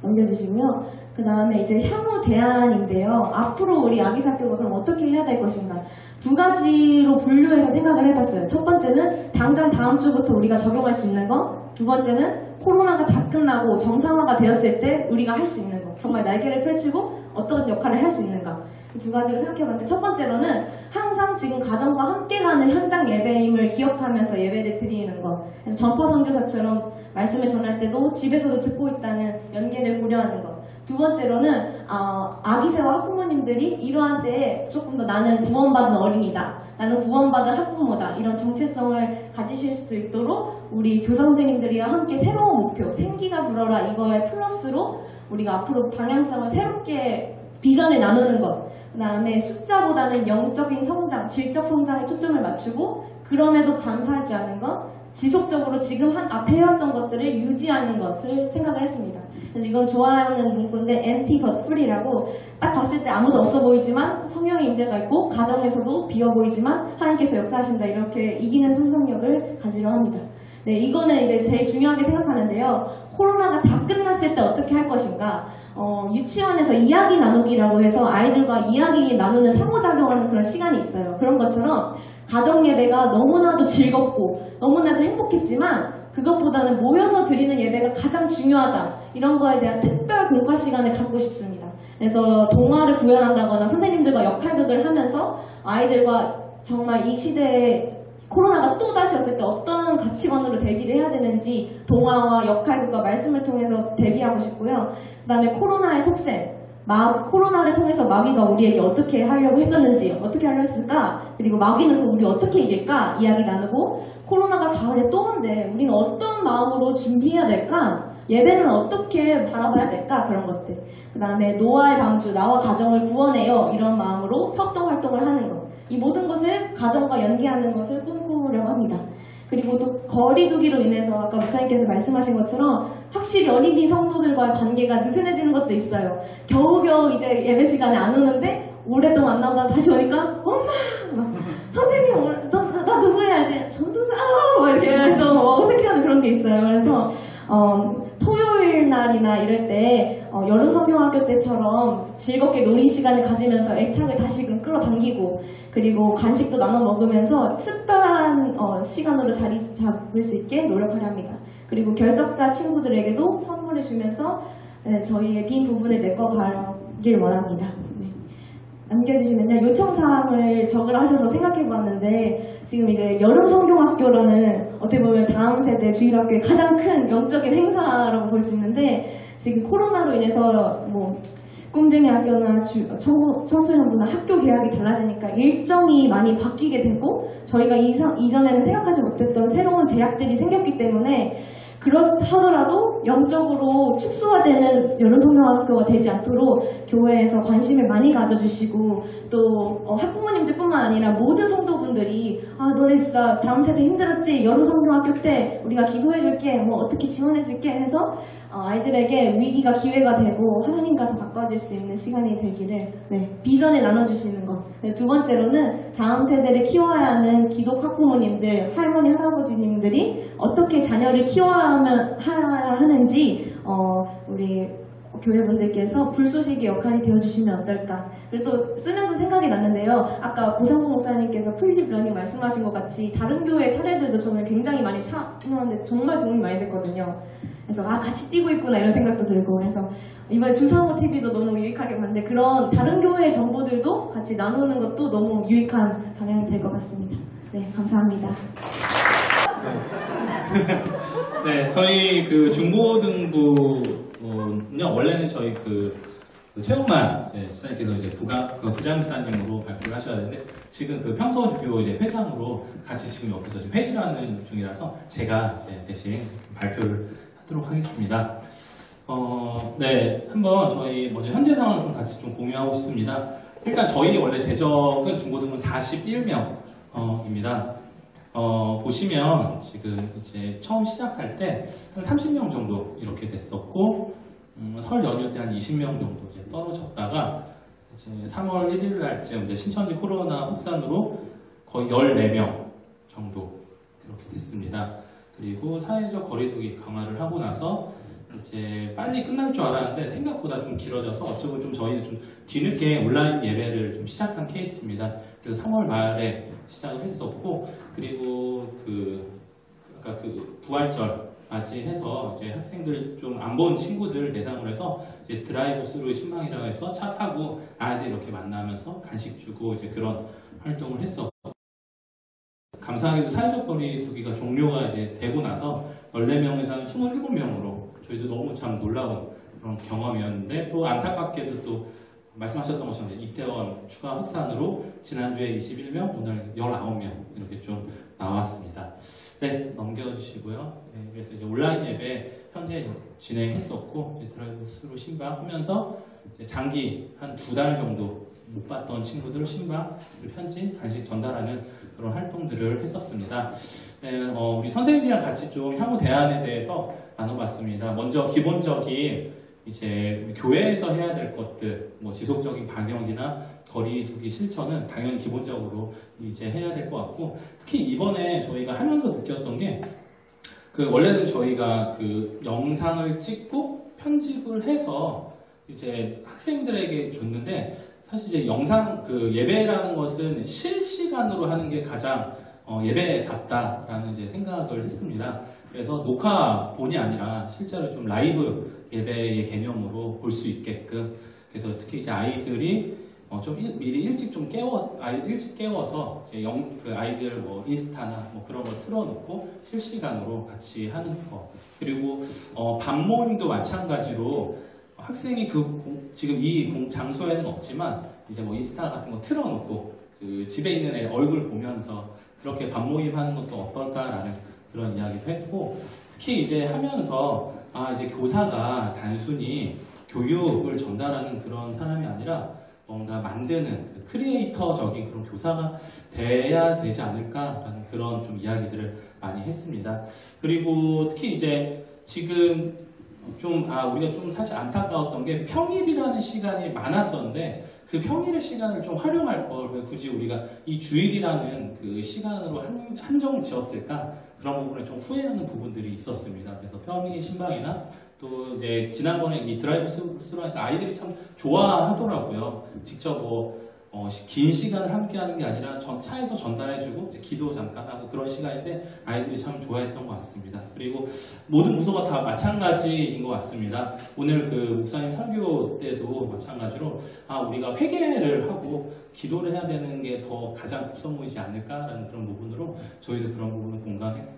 넘겨주시고요. 그 다음에 이제 향후 대안인데요. 앞으로 우리 아기사교가 그럼 어떻게 해야 될 것인가. 두 가지로 분류해서 생각을 해봤어요. 첫 번째는 당장 다음 주부터 우리가 적용할 수 있는 거. 두 번째는 코로나가 다 끝나고 정상화가 되었을 때 우리가 할 수 있는 거. 정말 날개를 펼치고 어떤 역할을 할 수 있는가. 이 두 가지로 생각해봤는데 첫 번째로는 항상 지금 가정과 함께 가는 현장 예배임을 기억하면서 예배를 드리는 것. 그래서 전파 선교사처럼 말씀을 전할 때도 집에서도 듣고 있다는 연계를 고려하는 것. 두 번째로는 아기새와 학부모님들이 이러한 때에 조금 더 나는 구원받은 어린이다. 나는 구원받은 학부모다. 이런 정체성을 가지실 수 있도록 우리 교사 선생님들이와 함께 새로운 목표, 생기가 불어라 이거에 플러스로 우리가 앞으로 방향성을 새롭게 비전을 나누는 것. 그 다음에 숫자보다는 영적인 성장, 질적 성장에 초점을 맞추고 그럼에도 감사하지 않은 것, 지속적으로 지금 앞에 해왔던 것들을 유지하는 것을 생각을 했습니다. 그래서 이건 좋아하는 문구인데 empty but full이라고 딱 봤을 때 아무도 없어 보이지만 성령의 임재가 있고 가정에서도 비어 보이지만 하나님께서 역사하신다 이렇게 이기는 상상력을 가지려 합니다. 네, 이거는 이제 제일 중요하게 생각하는데요. 코로나가 다 끝났을 때 어떻게 할 것인가. 유치원에서 이야기 나누기라고 해서 아이들과 이야기 나누는 상호작용하는 그런 시간이 있어요. 그런 것처럼 가정 예배가 너무나도 즐겁고 너무나도 행복했지만 그것보다는 모여서 드리는 예배가 가장 중요하다. 이런 거에 대한 특별 공과 시간을 갖고 싶습니다. 그래서 동화를 구현한다거나 선생님들과 역할극을 하면서 아이들과 정말 이 시대에 코로나가 또 다시 왔을 때 어떤 가치관으로 대비를 해야 되는지 동화와 역할극과 말씀을 통해서 대비하고 싶고요. 그 다음에 코로나의 속셈, 코로나를 통해서 마귀가 우리에게 어떻게 하려고 했었는지, 어떻게 하려고 했을까, 그리고 마귀는 그럼 우리 어떻게 이길까 이야기 나누고, 코로나가 가을에 또 온대 우리는 어떤 마음으로 준비해야 될까, 예배는 어떻게 바라봐야 될까, 그런 것들. 그 다음에 노아의 방주, 나와 가정을 구원해요, 이런 마음으로 협동활동을 하는 것. 이 모든 것을 가정과 연계하는 것을 꿈꾸려고 합니다. 그리고 또 거리 두기로 인해서 아까 목사님께서 말씀하신 것처럼 확실히 어린이 성도들과의 관계가 느슨해지는 것도 있어요. 겨우겨우 이제 예배 시간에 안 오는데 오랫동안 안 나오다가 다시 오니까 엄마! 선생님, 나 누구야? 이제 전도사! 막 이렇게 좀 어색해하는 그런 게 있어요. 그래서 토요일 날이나 이럴 때 여름 성경학교 때처럼 즐겁게 놀이 시간을 가지면서 애착을 다시금 끌어당기고 그리고 간식도 나눠 먹으면서 특별한 시간으로 자리 잡을 수 있게 노력을 합니다. 그리고 결석자 친구들에게도 선물을 주면서 저희의 빈 부분을 메꿔가길 원합니다. 네. 남겨주시면요. 요청사항을 적으라 하셔서 생각해봤는데 지금 이제 여름 성경학교라는 어떻게 보면 다음 세대 주일학교의 가장 큰 영적인 행사라고 볼 수 있는데 지금 코로나로 인해서 뭐 꿈쟁이 학교나 청소년부나 학교 계약이 달라지니까 일정이 많이 바뀌게 되고 저희가 이전에는 생각하지 못했던 새로운 제약들이 생겼기 때문에 그렇하더라도 영적으로 축소화되는 여름성경학교가 되지 않도록 교회에서 관심을 많이 가져주시고 또 학부모님들뿐만 아니라 모든 성도분들이 너네 진짜 다음 세대 힘들었지? 여름성경학교 때 우리가 기도해줄게, 뭐 어떻게 지원해줄게 해서 아이들에게 위기가 기회가 되고 하나님과 더 가까워질 수 있는 시간이 되기를 비전을 나눠주시는 것. 두 번째로는 다음 세대를 키워야 하는 기독 학부모님들, 할머니, 할아버지님들이 어떻게 자녀를 키워야 하는지 우리 교회분들께서 불쏘시개 역할이 되어주시면 어떨까. 그리고 또 쓰면서 생각이 났는데요. 아까 고상구 목사님께서 플립 러닝 말씀하신 것 같이 다른 교회 사례들도 저는 굉장히 많이 참여하는데 정말 도움이 많이 됐거든요. 그래서 같이 뛰고 있구나 이런 생각도 들고, 그래서 이번에 주상호 TV도 너무 유익하게 봤는데 그런 다른 교회의 정보들도 같이 나누는 것도 너무 유익한 방향이 될 것 같습니다. 네, 감사합니다. 네, 저희 그 중고등부는요, 원래는 저희 그 최홍만 지사님께서 이제 부장지사님으로 발표를 하셔야 되는데, 지금 그 평서주교 이제 회장으로 같이 지금 옆에서 지금 회의를 하는 중이라서 제가 이제 대신 발표를 하도록 하겠습니다. 네, 한번 저희 먼저 현재 상황을 좀 같이 좀 공유하고 싶습니다. 일단 저희 원래 재적은 중고등부 41명입니다. 보시면 지금 이제 처음 시작할 때 한 30명 정도 이렇게 됐었고, 설 연휴 때 한 20명 정도 이제 떨어졌다가 이제 3월 1일 날쯤 이제 신천지 코로나 확산으로 거의 14명 정도 이렇게 됐습니다. 그리고 사회적 거리두기 강화를 하고 나서 이제 빨리 끝날 줄 알았는데 생각보다 좀 길어져서 어쩌고 좀 저희는 좀 뒤늦게 온라인 예배를 좀 시작한 케이스입니다. 그래서 3월 말에 시작을 했었고, 그리고 아까 그 부활절 맞이해서 이제 학생들 좀 안 본 친구들 대상으로 해서 이제 드라이브 스루 신방이라고 해서 차 타고 아이들 이렇게 만나면서 간식 주고 이제 그런 활동을 했었고, 감사하게도 사회적 거리두기가 종료가 이제 되고 나서 14명에서 한 27명으로 저희도 너무 참 놀라운 그런 경험이었는데, 또 안타깝게도 또 말씀하셨던 것처럼 이태원 추가 확산으로 지난주에 21명, 오늘 19명 이렇게 좀 나왔습니다. 네, 넘겨주시고요. 네, 그래서 이제 온라인 예배 현재 진행했었고, 드라이브 스루 신방하면서 장기 한 2달 정도 못 봤던 친구들 신방, 편지, 간식 전달하는 그런 활동들을 했었습니다. 네, 우리 선생님들이랑 같이 좀 향후 대안에 대해서 나눠봤습니다. 먼저 기본적인 이제 교회에서 해야 될 것들, 뭐 지속적인 방역이나 거리두기 실천은 당연히 기본적으로 이제 해야 될 것 같고, 특히 이번에 저희가 하면서 느꼈던 게 원래는 저희가 그 영상을 찍고 편집을 해서 이제 학생들에게 줬는데, 사실 이제 영상 예배라는 것은 실시간으로 하는 게 가장 예배답다라는 이제 생각을 했습니다. 그래서 녹화본이 아니라 실제로 좀 라이브 예배의 개념으로 볼 수 있게끔, 그래서 특히 이제 아이들이 좀 미리 일찍 깨워서 이제 아이들 뭐 인스타나 뭐 그런 거 틀어놓고 실시간으로 같이 하는 거. 그리고 밤모임도 마찬가지로 학생이 지금 이 장소에는 없지만 이제 뭐 인스타 같은 거 틀어놓고 그 집에 있는 애 얼굴 보면서 그렇게 밤모임 하는 것도 어떨까라는 그런 이야기도 했고, 특히 이제 하면서 이제 교사가 단순히 교육을 전달하는 그런 사람이 아니라 뭔가 만드는 크리에이터적인 그런 교사가 돼야 되지 않을까라는 그런 좀 이야기들을 많이 했습니다. 그리고 특히 이제 지금 우리가 좀 사실 안타까웠던 게 평일이라는 시간이 많았었는데, 그 평일의 시간을 좀 활용할 걸 왜 굳이 우리가 이 주일이라는 그 시간으로 한정을 지었을까, 그런 부분에 좀 후회하는 부분들이 있었습니다. 그래서 평일 신방이나 또 이제 지난번에 이 드라이브 스루 하니까 아이들이 참 좋아하더라고요. 직접 긴 시간을 함께 하는 게 아니라 차에서 전달해주고 기도 잠깐 하고 그런 시간인데 아이들이 참 좋아했던 것 같습니다. 그리고 모든 부서가 다 마찬가지인 것 같습니다. 오늘 그 목사님 설교 때도 마찬가지로 우리가 회개를 하고 기도를 해야 되는 게 더 가장 급선무이지 않을까라는 그런 부분으로 저희도 그런 부분을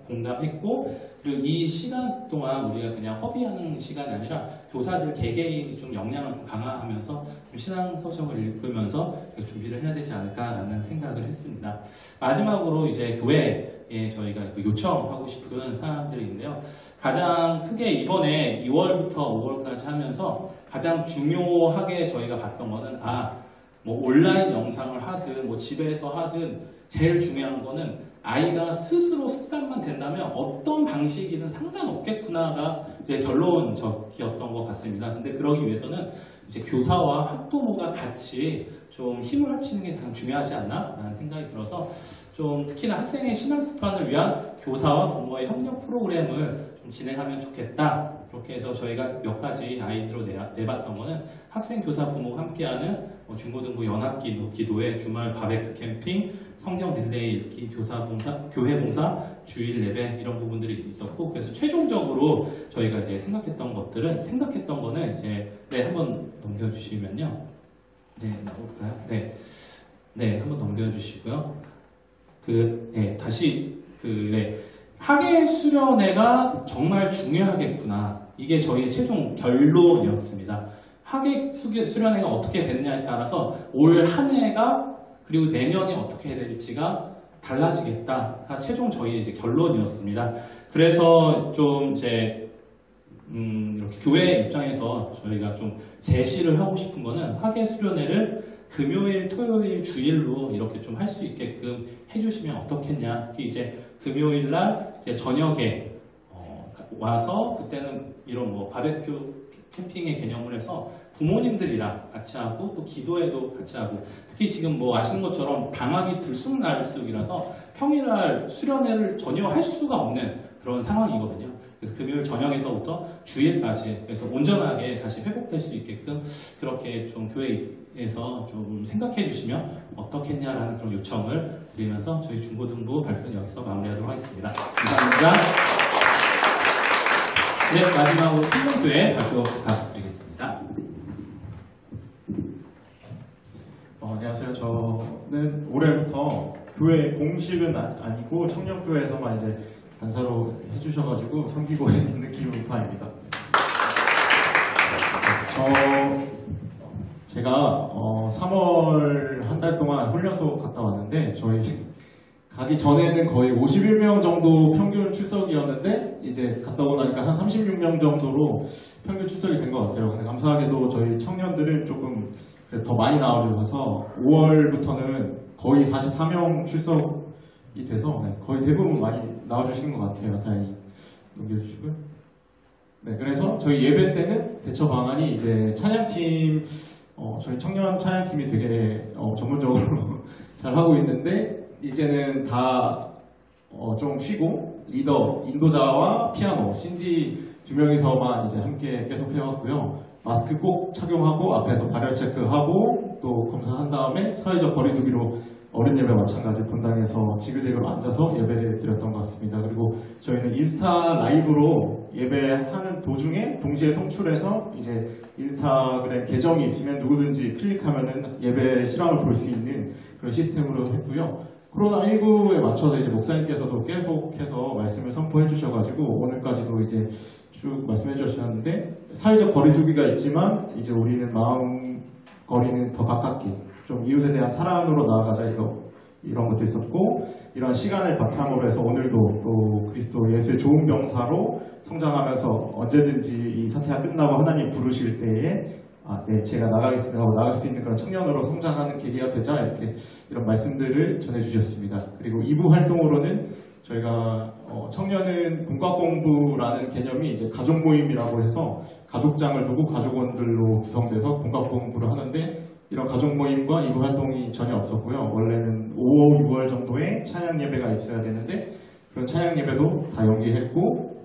공감했고, 그리고 이 시간 동안 우리가 그냥 허비하는 시간이 아니라 교사들 개개인이 좀 역량을 좀 강화하면서 좀 신앙 서적을 읽으면서 저희가 준비를 해야 되지 않을까라는 생각을 했습니다. 마지막으로 이제 교회에 저희가 요청하고 싶은 사항들이 있는데요. 가장 크게 이번에 2월부터 5월까지 하면서 가장 중요하게 저희가 봤던 거는 뭐 온라인 영상을 하든 뭐 집에서 하든 제일 중요한 거는 아이가 스스로 습관만 된다면 어떤 방식이든 상관없겠구나가 이제 결론적이었던 것 같습니다. 근데 그러기 위해서는 이제 교사와 학부모가 같이 좀 힘을 합치는 게 가장 중요하지 않나 라는 생각이 들어서 좀 특히나 학생의 신앙 습관을 위한 교사와 부모의 협력 프로그램을 좀 진행하면 좋겠다. 그렇게 해서 저희가 몇 가지 아이디어로 내봤던 거는 학생, 교사, 부모가 함께하는 중고등부 연합기도회, 주말 바베큐 캠핑, 성경 릴레이 읽기, 교회 봉사, 주일 예배 이런 부분들이 있었고, 그래서 최종적으로 저희가 이제 생각했던 거는 이제 한번 넘겨주시면요. 네, 나올까요? 네, 한번 넘겨주시고요. 다시 학예 수련회가 정말 중요하겠구나. 이게 저희의 최종 결론이었습니다. 학예 수련회가 어떻게 됐냐에 따라서 올 한 해가 그리고 내년이 어떻게 해야 될지가 달라지겠다가 최종 저희의 이제 결론이었습니다. 그래서 좀 이제 이렇게 교회 입장에서 저희가 좀 제시를 하고 싶은 거는 학예 수련회를 금요일, 토요일, 주일로 이렇게 좀 할 수 있게끔 해주시면 어떻겠냐. 특히 이제 금요일 날 이제 저녁에 와서 그때는 이런 뭐 바베큐 캠핑의 개념을 해서 부모님들이랑 같이 하고 또 기도회도 같이 하고, 특히 지금 뭐 아시는 것처럼 방학이 들쑥날쑥이라서 평일날 수련회를 전혀 할 수가 없는 그런 상황이거든요. 그래서 금요일 저녁에서부터 주일까지 그래서 온전하게 다시 회복될 수 있게끔 그렇게 좀 교회에서 좀 생각해 주시면 어떻겠냐라는 그런 요청을 드리면서 저희 중고등부 발표는 여기서 마무리하도록 하겠습니다. 감사합니다. 네, 마지막으로 청년교회 발표 부탁드리겠습니다. 안녕하세요. 저는 올해부터 교회 공식은 아니고 청년교회에서만 이제 간사로 해주셔가지고 섬기고 있는 김은파입니다. 제가 3월 한 달 동안 훈련소 갔다 왔는데 저희 가기 전에는 거의 51명 정도 평균 출석이었는데 이제 갔다 오고 나니까 한 36명 정도로 평균 출석이 된 것 같아요. 근데 감사하게도 저희 청년들은 조금 더 많이 나와주셔서 5월부터는 거의 44명 출석이 돼서 거의 대부분 많이 나와주신 것 같아요. 다행히 넘겨주시고요. 네, 그래서 저희 예배 때는 대처 방안이 이제 찬양팀, 저희 청년 찬양팀이 되게 전문적으로 잘 하고 있는데 이제는 다 좀 쉬고 리더, 인도자와 피아노, 신디 2명이서만 이제 함께 계속 해왔고요. 마스크 꼭 착용하고 앞에서 발열 체크하고 또 검사한 다음에 사회적 거리두기로 어린 예배 마찬가지 본당에서 지그재그로 앉아서 예배를 드렸던 것 같습니다. 그리고 저희는 인스타 라이브로 예배하는 도중에 동시에 송출해서 이제 인스타그램 계정이 있으면 누구든지 클릭하면은 예배 실황을 볼 수 있는 그런 시스템으로 했고요. 코로나19에 맞춰서 이제 목사님께서도 계속해서 말씀을 선포해 주셔가지고 오늘까지도 이제 쭉 말씀해 주셨는데 사회적 거리두기가 있지만 이제 우리는 마음 거리는 더 가깝게 좀 이웃에 대한 사랑으로 나아가자 이런 것도 있었고 이런 시간을 바탕으로 해서 오늘도 또 그리스도 예수의 좋은 병사로 성장하면서 언제든지 이 사태가 끝나고 하나님 부르실 때에 네, 제가 나가겠습니다 하고 나갈 수 있는 그런 청년으로 성장하는 계기가 되자 이렇게 이런 말씀들을 전해주셨습니다. 그리고 2부 활동으로는 저희가 청년은 공과공부라는 개념이 이제 가족 모임이라고 해서 가족장을 두고 가족원들로 구성돼서 공과공부를 하는데 이런 가족 모임과 2부 활동이 전혀 없었고요. 원래는 5, 6월 정도에 찬양 예배가 있어야 되는데 그런 찬양 예배도 다 연기했고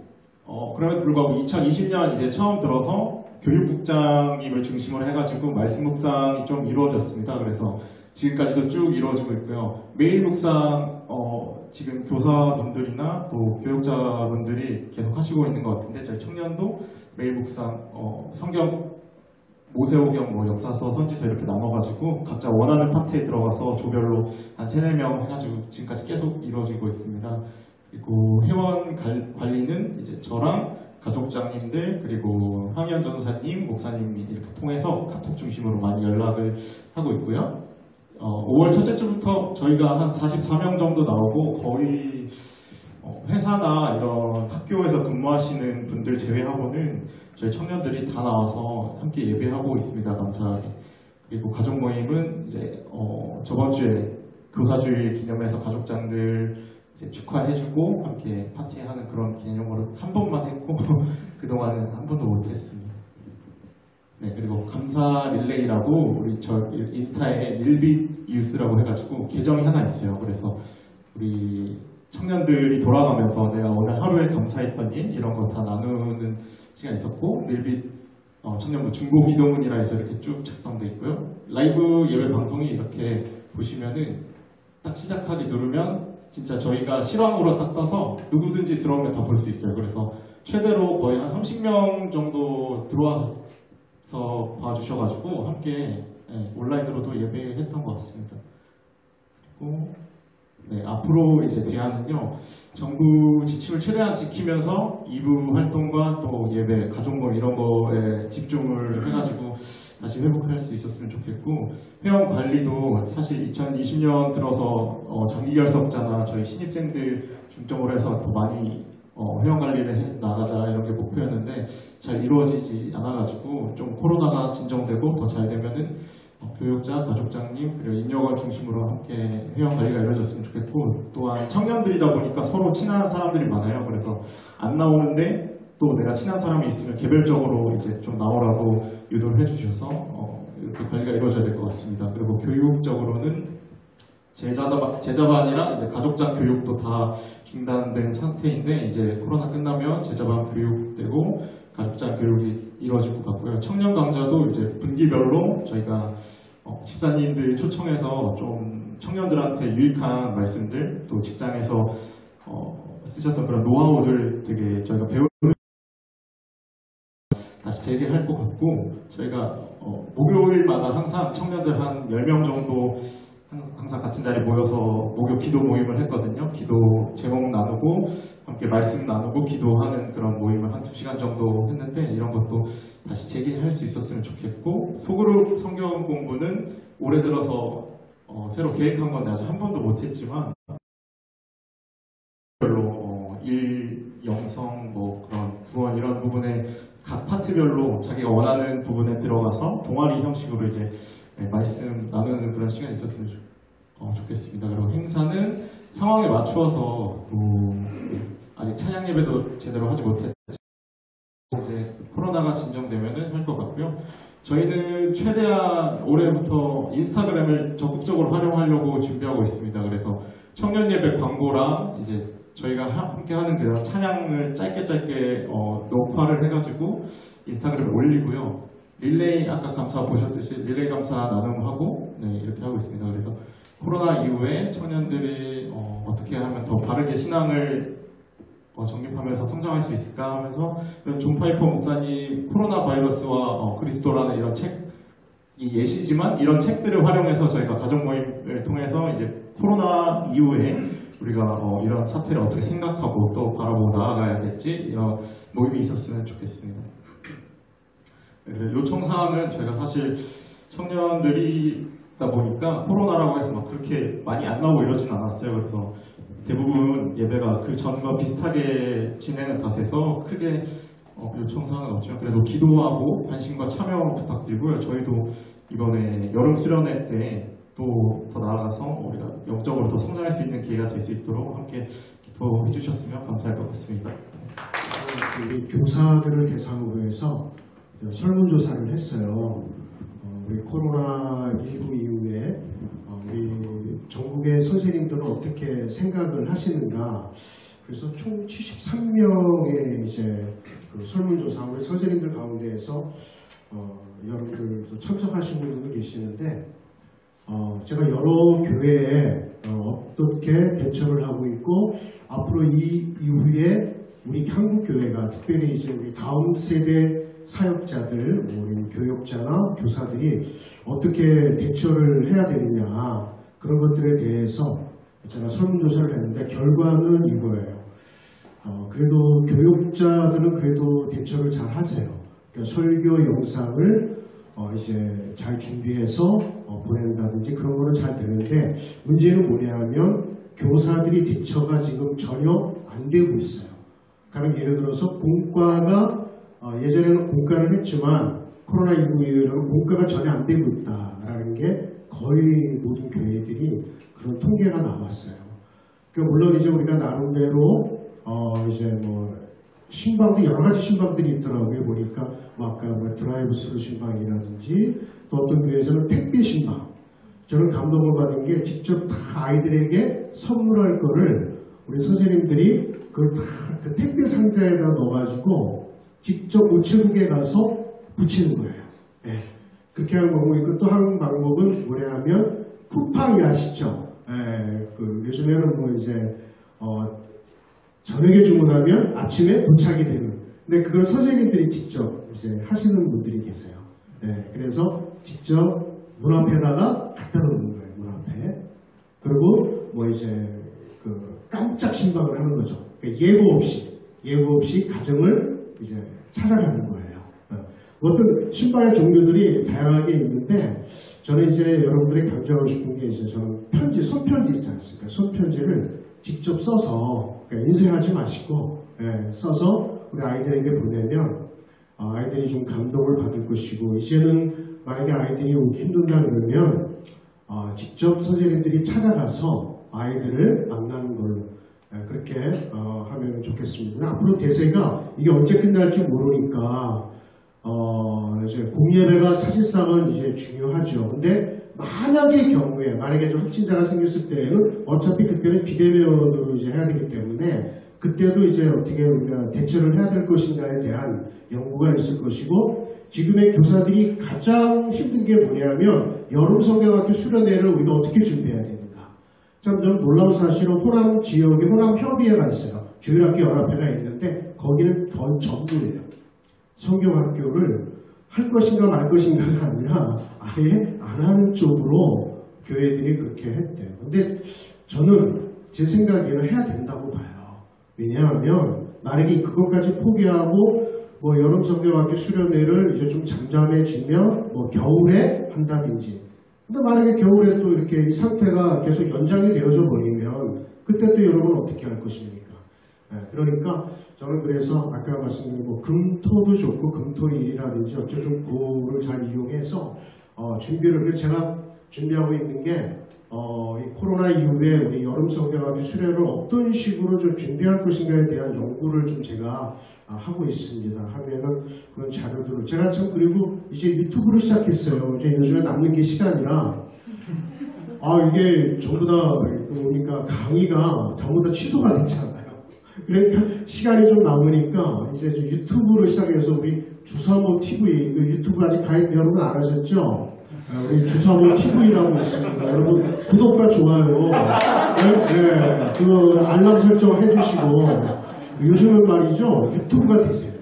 그럼에도 불구하고 2020년 이제 처음 들어서 교육국장님을 중심으로 해가지고 말씀 묵상이 좀 이루어졌습니다. 그래서 지금까지도 쭉 이루어지고 있고요. 매일 묵상 지금 교사분들이나 또 교육자분들이 계속 하시고 있는 것 같은데 저희 청년도 매일 묵상 성경 모세오경 뭐 역사서 선지서 이렇게 나눠가지고 각자 원하는 파트에 들어가서 조별로 한 3-4명 해가지고 지금까지 계속 이루어지고 있습니다. 그리고 회원 관리는 이제 저랑 가족장님들 그리고 황현 전도사님, 목사님이 이렇게 통해서 카톡 중심으로 많이 연락을 하고 있고요. 5월 첫째 주부터 저희가 한 44명 정도 나오고 거의 회사나 이런 학교에서 근무하시는 분들 제외하고는 저희 청년들이 다 나와서 함께 예배하고 있습니다. 감사하게. 그리고 가족 모임은 이제 저번 주에 교사주일 기념해서 가족장들 이제 축하해주고 함께 파티하는 그런 기념으로 한 번만 했고 그동안은 한 번도 못했습니다. 네, 그리고 감사 릴레이라고 우리 저 인스타에 릴빗 유스라고 해가지고 계정이 하나 있어요. 그래서 우리 청년들이 돌아가면서 내가 오늘 하루에 감사했던 일 이런 거 다 나누는 시간이 있었고, 릴빗 청년부 중보 기도문이라 해서 이렇게 쭉 작성돼 있고요. 라이브 예배 방송이 이렇게 보시면은 딱 시작하기 누르면 진짜 저희가 실황으로 딱 떠서 누구든지 들어오면 다 볼 수 있어요. 그래서 최대로 거의 한 30명 정도 들어와서 봐주셔가지고 함께 온라인으로도 예배했던 것 같습니다. 그리고 네, 앞으로 이제 대안은요, 정부 지침을 최대한 지키면서 2부 활동과 또 예배, 가족모임 이런 거에 집중을 해가지고 다시 회복할 수 있었으면 좋겠고, 회원 관리도 사실 2020년 들어서 장기 결석자나 저희 신입생들 중점으로 해서 더 많이 회원 관리를 해 나가자 이런 게 목표였는데 잘 이루어지지 않아가지고 좀 코로나가 진정되고 더 잘 되면은 교육자, 가족장님, 그리고 인력원 중심으로 함께 회원 관리가 이루어졌으면 좋겠고, 또한 청년들이다 보니까 서로 친한 사람들이 많아요. 그래서 안 나오는데 또 내가 친한 사람이 있으면 개별적으로 이제 좀 나오라고 유도를 해주셔서 이렇게 관리가 이루어져야 될 것 같습니다. 그리고 교육적으로는 제자반이랑 이제 가족장 교육도 다 중단된 상태인데 이제 코로나 끝나면 제자반 교육되고 가족장 교육이 이루어질 것 같고요. 청년 강좌도 이제 분기별로 저희가 집사님들 초청해서 좀 청년들한테 유익한 말씀들, 또 직장에서 쓰셨던 그런 노하우를 되게 저희가 다시 재개할 것 같고, 저희가 목요일마다 항상 청년들 한 10명 정도 항상 같은 자리에 모여서 목요 기도 모임을 했거든요. 기도 제목 나누고 함께 말씀 나누고 기도하는 그런 모임을 한 2시간 정도 했는데, 이런 것도 다시 재개할 수 있었으면 좋겠고, 소그룹 성경 공부는 올해 들어서 새로 계획한 건데 아직 한 번도 못했지만 별로 영성, 뭐 그런 구원 이런 부분에 각 파트별로 자기가 원하는 부분에 들어가서 동아리 형식으로 이제 말씀 나누는 그런 시간이 있었으면 좋겠습니다. 그리고 행사는 상황에 맞추어서 아직 찬양 예배도 제대로 하지 못했지만 이제 코로나가 진정되면은 할 것 같고요. 저희는 최대한 올해부터 인스타그램을 적극적으로 활용하려고 준비하고 있습니다. 그래서 청년 예배 광고랑 이제 저희가 함께 하는 그런 찬양을 짧게 녹화를 해가지고 인스타그램에 올리고요. 릴레이 아까 감사 보셨듯이 릴레이 감사 나눔하고 이렇게 하고 있습니다. 그래서 코로나 이후에 청년들이 어떻게 하면 더 바르게 신앙을 정립하면서 성장할 수 있을까 하면서 존 파이퍼 목사님 코로나 바이러스와 그리스도라는 이런 책이 예시지만 이런 책들을 활용해서 저희가 가족 모임을 통해서 이제 코로나 이후에 우리가 이런 사태를 어떻게 생각하고 또 바라보고 나아가야 될지 이런 모임이 있었으면 좋겠습니다. 요청사항은 저희가 사실 청년들이다 보니까 코로나라고 해서 막 그렇게 많이 안 나오고 이러진 않았어요. 그래서 대부분 예배가 그 전과 비슷하게 진행은 다 돼서 크게 요청사항은 없지만 그래도 기도하고 관심과 참여 부탁드리고요. 저희도 이번에 여름 수련회 때 또 더 나아가서 우리가 영적으로 더 성장할 수 있는 기회가 될 수 있도록 함께 기도해 주셨으면 감사할 것 같습니다. 우리 교사들을 대상으로 해서 설문조사를 했어요. 우리 코로나19 이후에 우리 전국의 선생님들은 어떻게 생각을 하시는가. 그래서 총 73명의 이제 그 설문조사, 우리 선생님들 가운데에서 여러분들도 참석하신 분들도 계시는데, 제가 여러 교회에 어떻게 대처를 하고 있고 앞으로 이 이후에 우리 한국교회가 특별히 이제 우리 다음 세대 사역자들, 우리 교역자나 교사들이 어떻게 대처를 해야 되느냐 그런 것들에 대해서 제가 설문조사를 했는데 결과는 이거예요. 그래도 교역자들은 그래도 대처를 잘 하세요. 그러니까 설교 영상을 이제 잘 준비해서 보낸다든지 그런 거는 잘 되는데 문제는 뭐냐면 교사들이 대처가 지금 전혀 안 되고 있어요. 그러니까 예를 들어서 공과가 예전에는 공과를 했지만 코로나19 이후로는 공과가 전혀 안 되고 있다라는 게 거의 모든 교회들이 그런 통계가 나왔어요. 그러니까 물론 이제 우리가 나름대로 이제 뭐 신방도 여러 가지 신방들이 있더라고요. 보니까 뭐 아까 뭐 드라이브스루 신방이라든지 또 어떤 교회에서는 택배 신방. 저는 감동을 받은 게 직접 다 아이들에게 선물할 거를 우리 선생님들이 그걸 다 그 택배 상자에다 넣어가지고 직접 우체국에 가서 붙이는 거예요. 네. 그렇게 하는 방법이 있고 또 한 방법은 뭐냐 하면 쿠팡이 아시죠? 그 요즘에는 뭐 이제 저녁에 주문하면 아침에 도착이 되는. 근데 그걸 선생님들이 직접 이제 하시는 분들이 계세요. 네, 그래서 직접 문 앞에다가 갖다 놓는 거예요. 문 앞에. 그리고 뭐 이제 그 깜짝 신방을 하는 거죠. 그러니까 예고 없이 가정을 이제 찾아가는 거예요. 어떤 신방의 종류들이 다양하게 있는데 저는 이제 여러분들이 강조하고 싶은 게 이제 저는 손편지 있지 않습니까? 손편지를 직접 써서 그러니까 인쇄하지 마시고 써서 우리 아이들에게 보내면 아이들이 좀 감동을 받을 것이고 이제는 만약에 아이들이 오기 힘든다 그러면 직접 선생님들이 찾아가서 아이들을 만나는 걸로 그렇게 하면 좋겠습니다. 앞으로 대세가 이게 언제 끝날지 모르니까 이제 공예배가 사실상은 이제 중요하죠. 근데 만약에 좀 확진자가 생겼을 때는 어차피 그때는 비대면으로 이제 해야 되기 때문에 그때도 이제 어떻게 우리가 대처를 해야 될 것인가에 대한 연구가 있을 것이고 지금의 교사들이 가장 힘든 게 뭐냐면 여름 성경학교 수련회를 우리가 어떻게 준비해야 되는가. 참 저는 놀라운 사실은 호남 지역에 호남 협의회가 있어요. 주일학교 연합회가 있는데 거기는 더 전부예요. 성경학교를 할 것인가 말 것인가가 아니라 아예 안 하는 쪽으로 교회들이 그렇게 했대요. 근데 저는 제 생각에는 해야 된다고 봐요. 왜냐하면 만약에 그것까지 포기하고 뭐 여름 성경학교 수련회를 이제 좀 잠잠해지면 뭐 겨울에 한다든지. 근데 만약에 겨울에 또 이렇게 이 상태가 계속 연장이 되어져 버리면 그때 또 여러분 어떻게 할 것입니까? 그러니까 저는 그래서 아까 말씀드린 뭐 금토도 좋고 금토일이라든지 어쨌든 그거를 잘 이용해서 준비를 제가 준비하고 있는 게 이 코로나 이후에 우리 여름 성경학교 수련을 어떤 식으로 좀 준비할 것인가에 대한 연구를 좀 제가 하고 있습니다. 하면은 그런 자료들을 제가 참 그리고 이제 유튜브를 시작했어요. 이제 요즘에 남는 게 시간이라 이게 전부 다 보니까 강의가 전부 다 취소가 됐잖아요. 그러니까 시간이 좀 남으니까 이제 유튜브를 시작해서 우리 주사모 TV 그 유튜브 아직 가입 여러분 안 하셨죠? 우리 주사모 TV라고 있습니다. 여러분 구독과 좋아요, 그 알람 설정 해주시고 요즘은 말이죠 유튜브가 되세요.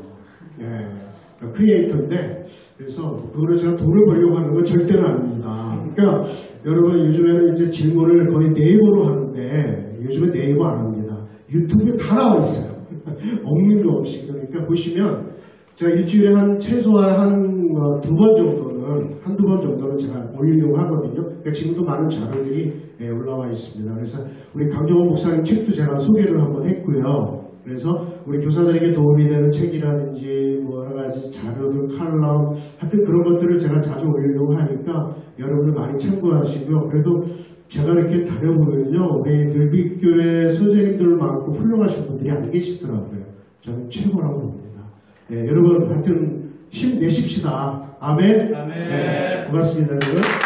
크리에이터인데 그래서 그거를 제가 돈을 벌려고 하는 건 절대로 아닙니다. 그러니까 여러분 요즘에는 이제 질문을 거의 네이버로 하는데 요즘에 네이버 안 합니다. 유튜브에 다 나와 있어요. 없는 거 없이. 그러니까 보시면 제가 일주일에 최소한 한두 번 정도는 제가 올리려고 하거든요. 그러니까 지금도 많은 자료들이 올라와 있습니다. 그래서 우리 강정호 목사님 책도 제가 소개를 한번 했고요. 그래서 우리 교사들에게 도움이 되는 책이라든지 뭐 여러 가지 자료들, 칼럼 하여튼 그런 것들을 제가 자주 올리려고 하니까 여러분들 많이 참고하시고요. 그래도 제가 이렇게 다녀보면요. 우리 늘빛교회 선생님들 많고 훌륭하신 분들이 안 계시더라고요. 저는 최고라고 봅니다. 여러분 하여튼 힘내십시다. 아멘. 아멘. 고맙습니다. 여러분.